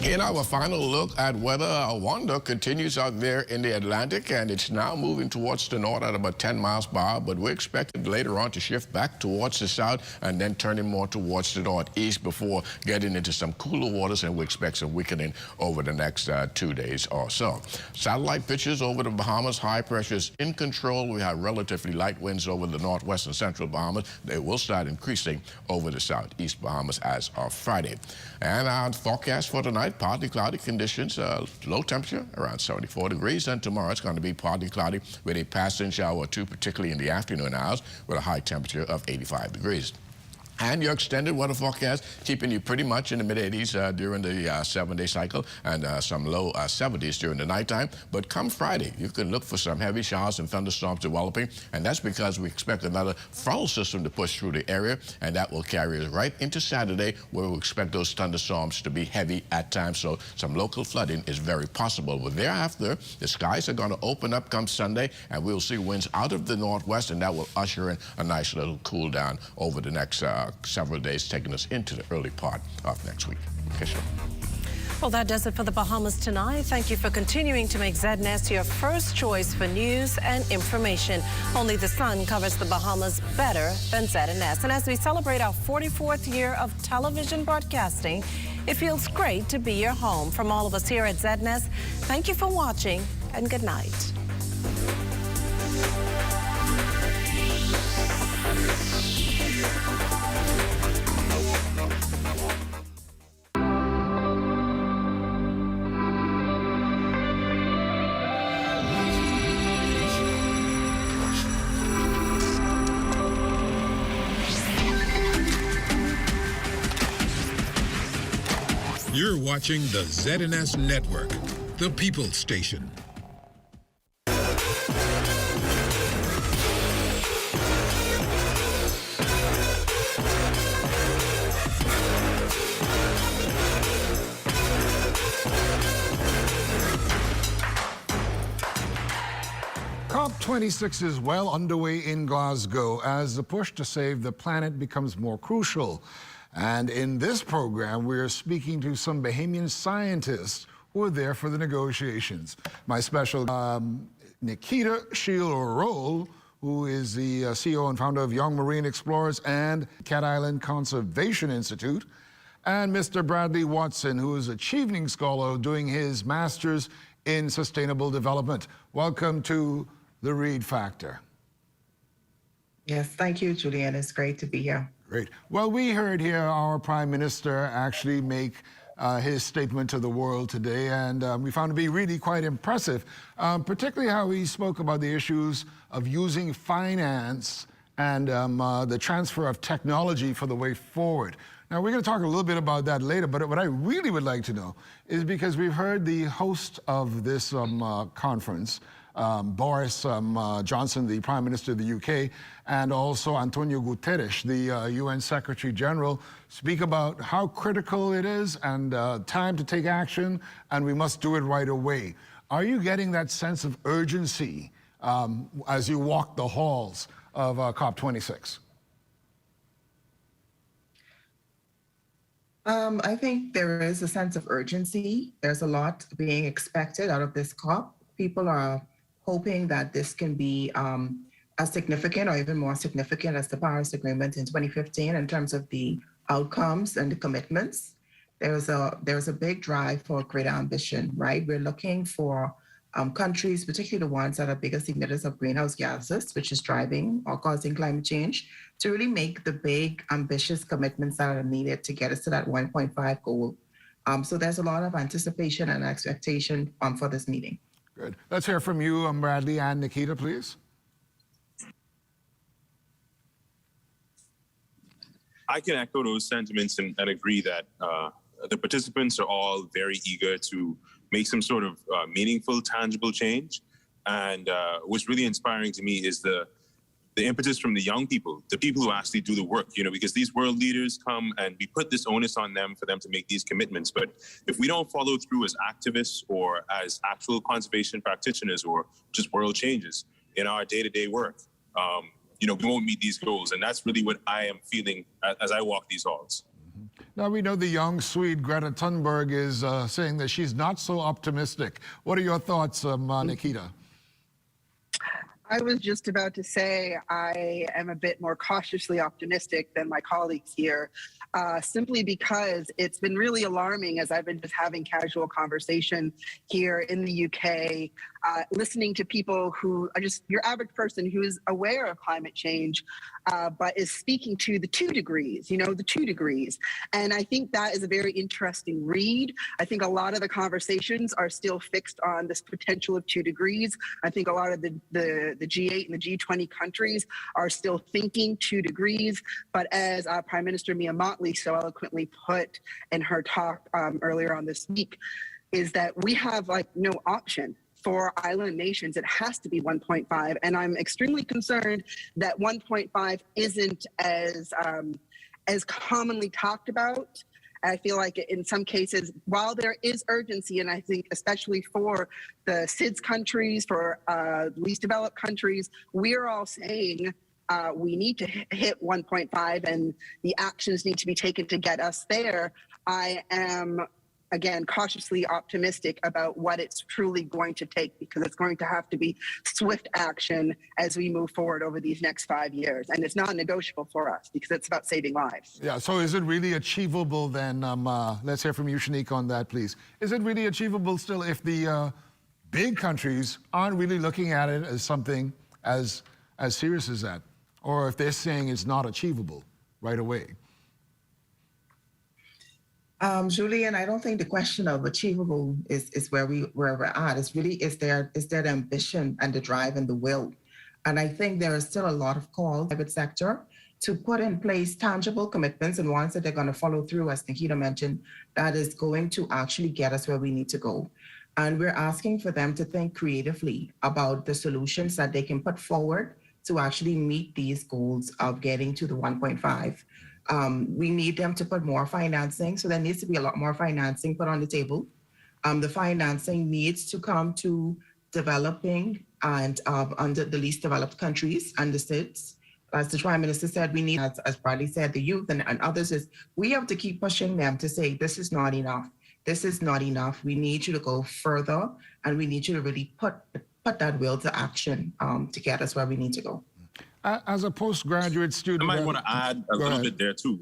In our final look at weather, a wonder continues out there in the Atlantic, and it's now moving towards the north at about 10 miles per hour, but we expect it later on to shift back towards the south and then turning more towards the northeast before getting into some cooler waters, and we expect some weakening over the next 2 days or so. Satellite pictures over the Bahamas, high pressure is in control. We have relatively light winds over the northwest and central Bahamas. They will start increasing over the southeast Bahamas as of Friday. And our forecast for tonight, partly cloudy conditions, low temperature around 74 degrees, and tomorrow it's going to be partly cloudy with a passing shower or two, particularly in the afternoon hours, with a high temperature of 85 degrees. And your extended weather forecast keeping you pretty much in the mid-80s during the 7-day cycle, and some low 70s during the nighttime. But come Friday, you can look for some heavy showers and thunderstorms developing, and that's because we expect another frontal system to push through the area, and that will carry us right into Saturday, where we expect those thunderstorms to be heavy at times. So some local flooding is very possible. But thereafter, the skies are going to open up come Sunday, and we'll see winds out of the northwest, and that will usher in a nice little cool down over the next several days, taking us into the early part of next week. Okay, sure. Well, that does it for the Bahamas tonight. Thank you for continuing to make ZNS your first choice for news and information. Only the sun covers the Bahamas better than ZNS. And as we celebrate our 44th year of television broadcasting, it feels great to be your home. From all of us here at ZNS, thank you for watching and good night. You're watching the ZNS Network, the People's Station. COP26 is well underway in Glasgow as the push to save the planet becomes more crucial. And in this program, we are speaking to some Bahamian scientists who are there for the negotiations. My special Nikita Shiel-Roll, who is the CEO and founder of Young Marine Explorers and Cat Island Conservation Institute, and Mr. Bradley Watson, who is a Chevening Scholar doing his master's in sustainable development. Welcome to the Reed Factor. Yes, thank you, Julian. It's great to be here. Great. Well, we heard here our Prime Minister actually make his statement to the world today, and we found it to be really quite impressive, particularly how he spoke about the issues of using finance and the transfer of technology for the way forward. Now, we're going to talk a little bit about that later, but what I really would like to know is because we've heard the host of this conference, Boris Johnson, the Prime Minister of the UK, and also Antonio Guterres, the UN Secretary General, speak about how critical it is and time to take action, and we must do it right away. Are you getting that sense of urgency as you walk the halls of COP26? I think there is a sense of urgency. There's a lot being expected out of this COP. People are hoping that this can be as significant or even more significant as the Paris Agreement in 2015 in terms of the outcomes and the commitments. There's a big drive for greater ambition, right? We're looking for countries, particularly the ones that are biggest emitters of greenhouse gases, which is driving or causing climate change, to really make the big, ambitious commitments that are needed to get us to that 1.5 goal. So there's a lot of anticipation and expectation for this meeting. Good. Let's hear from you, Bradley and Nikita, please. I can echo those sentiments and agree that the participants are all very eager to make some sort of meaningful, tangible change. And what's really inspiring to me is the impetus from the young people, the people who actually do the work, because these world leaders come and we put this onus on them for them to make these commitments. But if we don't follow through as activists or as actual conservation practitioners or just world changes in our day-to-day work, we won't meet these goals. And that's really what I am feeling as I walk these halls. Now, we know the young Swede Greta Thunberg is saying that she's not so optimistic. What are your thoughts, Nikita? I was just about to say I am a bit more cautiously optimistic than my colleagues here, simply because it's been really alarming as I've been just having casual conversation here in the UK, listening to people who are just your average person who is aware of climate change, but is speaking to the 2 degrees, the 2 degrees. And I think that is a very interesting read. I think a lot of the conversations are still fixed on this potential of 2 degrees. I think a lot of the G8 and the G20 countries are still thinking 2 degrees. But as Prime Minister Mia Mottley so eloquently put in her talk earlier on this week, is that we have no option. For island nations, it has to be 1.5. And I'm extremely concerned that 1.5 isn't as commonly talked about. I feel like in some cases, while there is urgency, and I think especially for the SIDS countries, for least developed countries, we're all saying we need to hit 1.5 and the actions need to be taken to get us there. I am, again, cautiously optimistic about what it's truly going to take, because it's going to have to be swift action as we move forward over these next 5 years. And it's non-negotiable for us because it's about saving lives. Yeah, so is it really achievable then? Let's hear from you, Shanique, on that, please. Is it really achievable still if the big countries aren't really looking at it as something as serious as that? Or if they're saying it's not achievable right away? Julian, I don't think the question of achievable is where we're at. It's really, is there the ambition and the drive and the will? And I think there is still a lot of calls in the private sector to put in place tangible commitments and ones that they're going to follow through, as Nikita mentioned, that is going to actually get us where we need to go. And we're asking for them to think creatively about the solutions that they can put forward to actually meet these goals of getting to the 1.5. We need them to put more financing. So there needs to be a lot more financing put on the table. The financing needs to come to developing and under the least developed countries and the SIDS. As the Prime Minister said, we need, as Bradley said, the youth and others, is we have to keep pushing them to say, this is not enough. This is not enough. We need you to go further, and we need you to really put that will to action to get us where we need to go. As a postgraduate student, I might want to add a little bit there too.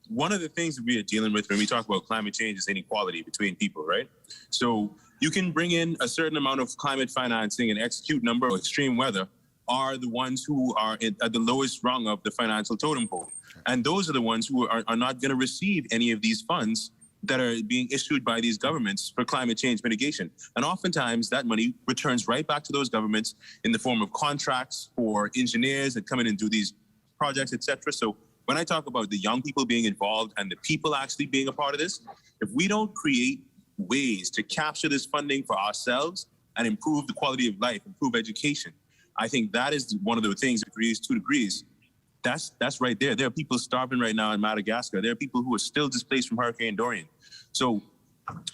One of the things that we are dealing with when we talk about climate change is inequality between people, right? So you can bring in a certain amount of climate financing and execute number of extreme weather are the ones who are at the lowest rung of the financial totem pole. And those are the ones who are not going to receive any of these funds that are being issued by these governments for climate change mitigation. And oftentimes that money returns right back to those governments in the form of contracts for engineers that come in and do these projects, etc. So when I talk about the young people being involved and the people actually being a part of this, if we don't create ways to capture this funding for ourselves and improve the quality of life, improve education, I think that is one of the things, 2 degrees, that's right there. There are people starving right now in Madagascar. There are people who are still displaced from Hurricane Dorian. So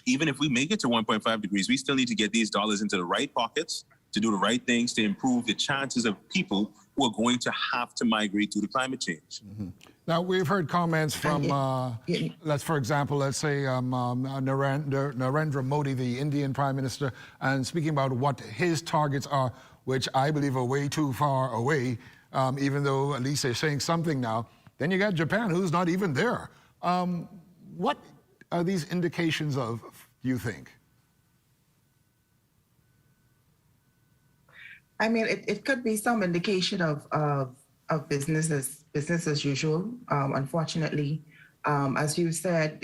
even if we make it to 1.5 degrees, we still need to get these dollars into the right pockets to do the right things to improve the chances of people who are going to have to migrate due to climate change. Mm-hmm. Now, we've heard comments from, for example, let's say Narendra Modi, the Indian Prime Minister, and speaking about what his targets are, which I believe are way too far away, even though at least they're saying something now. Then you got Japan, who's not even there. What are these indications of, do you think? I mean, it could be some indication of business as usual. Unfortunately, as you said,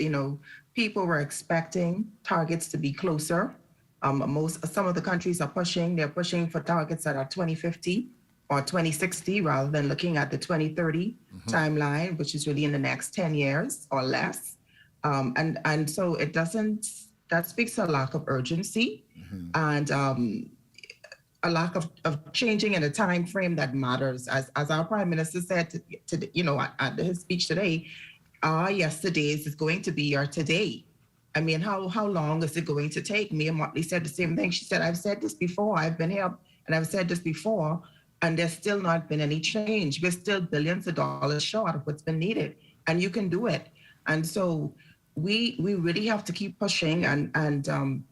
people were expecting targets to be closer. Some of the countries are they're pushing for targets that are 2050 or 2060 rather than looking at the 2030 timeline, which is really in the next 10 years or less. And so that speaks to a lack of urgency and a lack of changing in a time frame that matters. As our Prime Minister said at his speech today, our yesterdays is going to be our today. I mean, how long is it going to take? Mia Mottley said the same thing. She said, I've said this before. I've been here and I've said this before, and there's still not been any change. We're still billions of dollars short of what's been needed, and you can do it. And so we really have to keep pushing, and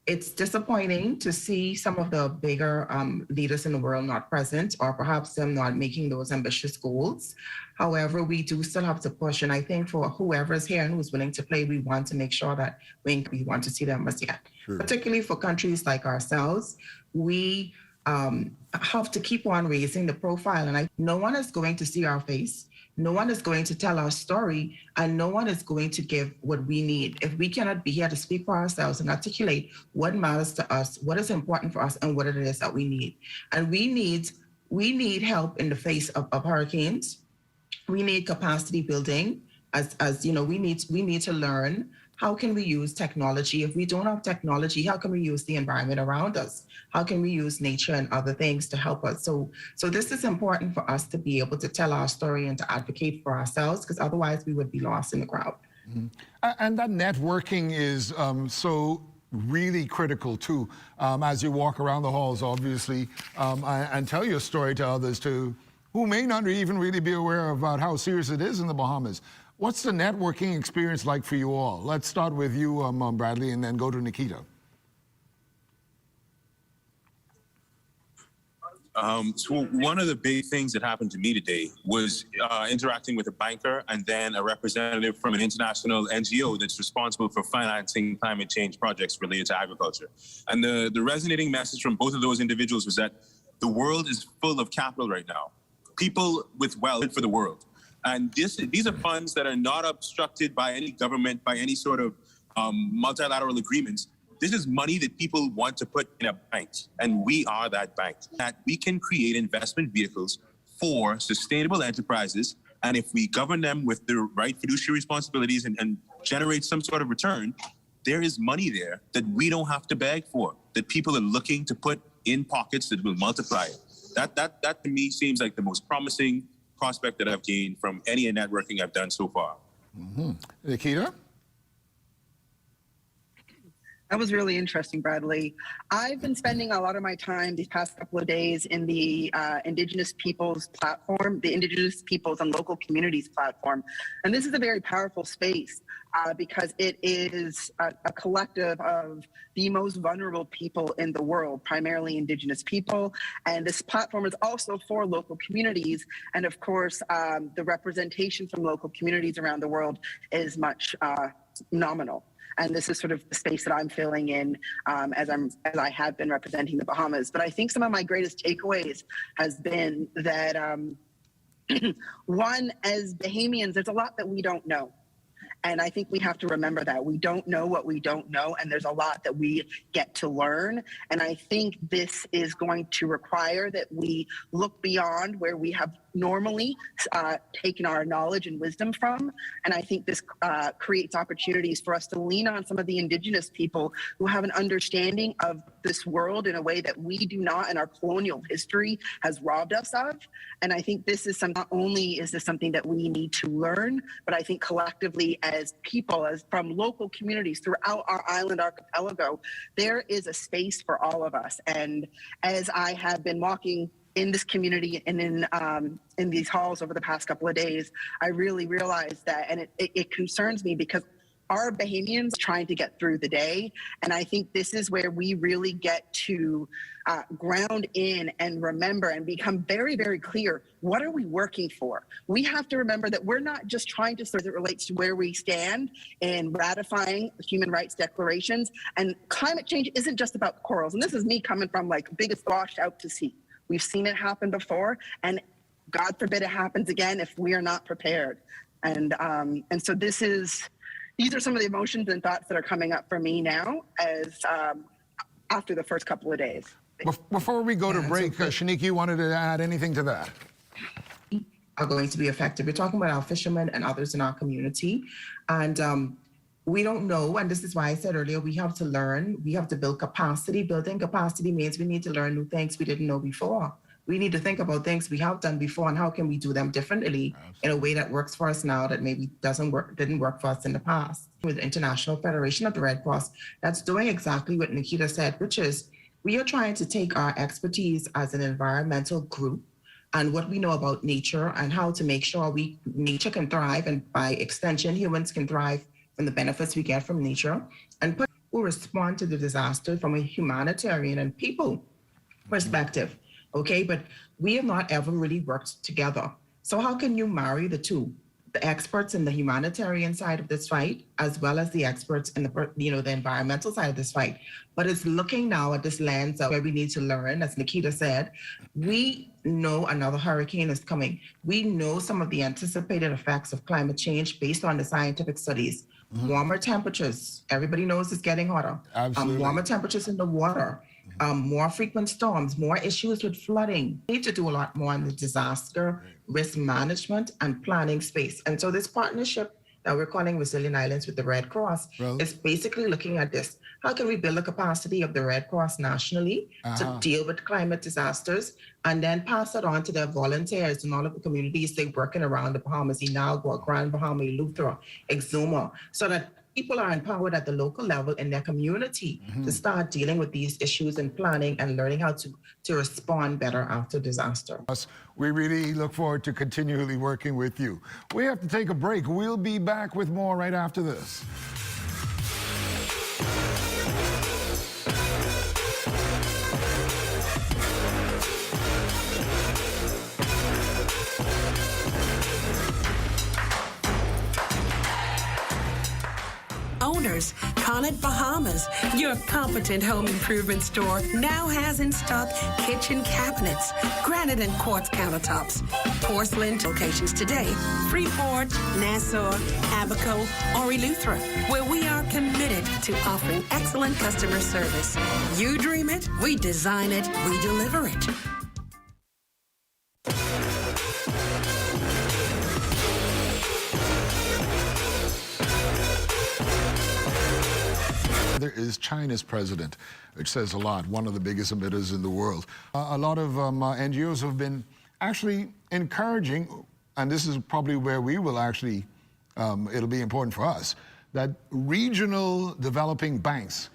it's disappointing to see some of the bigger leaders in the world not present, or perhaps them not making those ambitious goals. However, we do still have to push. And I think for whoever's here and who's willing to play, we want to make sure that we want to see them as yet. Sure. Particularly for countries like ourselves, we have to keep on raising the profile. And no one is going to see our face. No one is going to tell our story, and no one is going to give what we need. If we cannot be here to speak for ourselves and articulate what matters to us, what is important for us, and what it is that we need. And we need help in the face of hurricanes. We need capacity building. As you know, we need to learn how can we use technology. If we don't have technology, how can we use the environment around us? How can we use nature and other things to help us? So this is important for us to be able to tell our story and to advocate for ourselves, because otherwise we would be lost in the crowd. Mm-hmm. And that networking is so really critical too, as you walk around the halls, obviously, and tell your story to others too, who may not even really be aware about how serious it is in the Bahamas. What's the networking experience like for you all? Let's start with you, Bradley, and then go to Nikita. So one of the big things that happened to me today was interacting with a banker and then a representative from an international NGO that's responsible for financing climate change projects related to agriculture. And the resonating message from both of those individuals was that the world is full of capital right now. People with wealth for the world. And these are funds that are not obstructed by any government, by any sort of multilateral agreements. This is money that people want to put in a bank, and we are that bank. That we can create investment vehicles for sustainable enterprises, and if we govern them with the right fiduciary responsibilities and generate some sort of return, there is money there that we don't have to beg for, that people are looking to put in pockets that will multiply it. That to me seems like the most promising prospect that I've gained from any networking I've done so far. Mm-hmm. Nikita? That was really interesting, Bradley. I've been spending a lot of my time these past couple of days in the Indigenous Peoples platform, the Indigenous Peoples and Local Communities platform. And this is a very powerful space because it is a collective of the most vulnerable people in the world, primarily Indigenous people. And this platform is also for local communities. And of course, the representation from local communities around the world is much nominal. And this is sort of the space that I'm filling in as I have been representing the Bahamas. But I think some of my greatest takeaways has been that one, as Bahamians, there's a lot that we don't know. And I think we have to remember that we don't know what we don't know, and there's a lot that we get to learn. And I think this is going to require that we look beyond where we have normally taken our knowledge and wisdom from. And I think this creates opportunities for us to lean on some of the Indigenous people who have an understanding of this world in a way that we do not, and our colonial history has robbed us of. And I think this is not only is this something that we need to learn, but I think collectively as people, as from local communities throughout our island archipelago, there is a space for all of us. And as I have been walking in this community and in these halls over the past couple of days, I really realized that, and it concerns me because our Bahamians are trying to get through the day. And I think this is where we really get to ground in and remember and become very, very clear. What are we working for? We have to remember that we're not just trying to serve as it relates to where we stand in ratifying human rights declarations. And climate change isn't just about corals. And this is me coming from like biggest wash out to sea. We've seen it happen before, and God forbid it happens again if we are not prepared. And so these are some of the emotions and thoughts that are coming up for me now as after the first couple of days. Before we go to break, Shanique, you wanted to add anything to that? Are going to be affected. We're talking about our fishermen and others in our community. And we don't know, and this is why I said earlier, we have to learn, we have to build capacity. Building capacity means we need to learn new things we didn't know before. We need to think about things we have done before and how can we do them differently in a way that works for us now that maybe didn't work for us in the past. With the International Federation of the Red Cross, that's doing exactly what Nikita said, which is we are trying to take our expertise as an environmental group and what we know about nature and how to make sure nature can thrive, and by extension, humans can thrive from the benefits we get from nature, and will respond to the disaster from a humanitarian and people perspective. Okay, but we have not ever really worked together. So how can you marry the two? The experts in the humanitarian side of this fight, as well as the experts in the environmental side of this fight. But it's looking now at this lens of where we need to learn, as Nikita said. We know another hurricane is coming. We know some of the anticipated effects of climate change based on the scientific studies. Warmer temperatures, everybody knows it's getting hotter. Absolutely. Warmer temperatures in the water. More frequent storms, more issues with flooding. We need to do a lot more in the disaster risk management and planning space. And so this partnership that we're calling Resilient Islands with the Red Cross is basically looking at this. How can we build the capacity of the Red Cross nationally to deal with climate disasters and then pass it on to their volunteers in all of the communities they're working around the Bahamas, Inagua, Grand Bahama, Eleuthera, Exuma, so that people are empowered at the local level in their community to start dealing with these issues and planning and learning how to respond better after disaster. We really look forward to continually working with you. We have to take a break. We'll be back with more right after this. Owners, Conant Bahamas, your competent home improvement store, now has in stock kitchen cabinets, granite and quartz countertops, porcelain locations today, Freeport, Nassau, Abaco, or Eleuthera, where we are committed to offering excellent customer service. You dream it, we design it, we deliver it. There is China's president, which says a lot, one of the biggest emitters in the world. A lot of NGOs have been actually encouraging, and this is probably where we will actually, it'll be important for us, that regional developing banks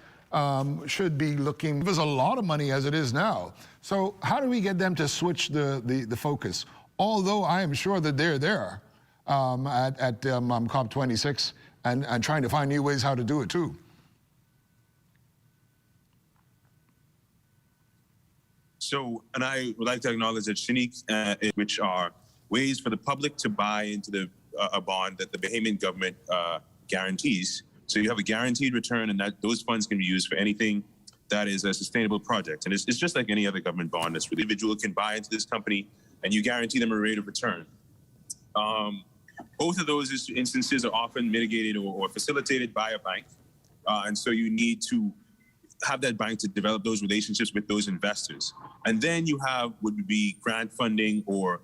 should be looking. There's a lot of money as it is now. So how do we get them to switch the focus? Although I am sure that they're there at COP26 and trying to find new ways how to do it too. So, and I would like to acknowledge that Shanique, which are ways for the public to buy into a bond that the Bahamian government guarantees. So you have a guaranteed return, and that those funds can be used for anything that is a sustainable project. And it's just like any other government bond. That's where the individual can buy into this company, and you guarantee them a rate of return. Both of those instances are often mitigated or facilitated by a bank. And so you need to have that bank to develop those relationships with those investors. And then you have what would be grant funding or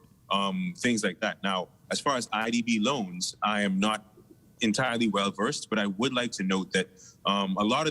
things like that. Now, as far as IDB loans, I am not entirely well versed, but I would like to note that a lot of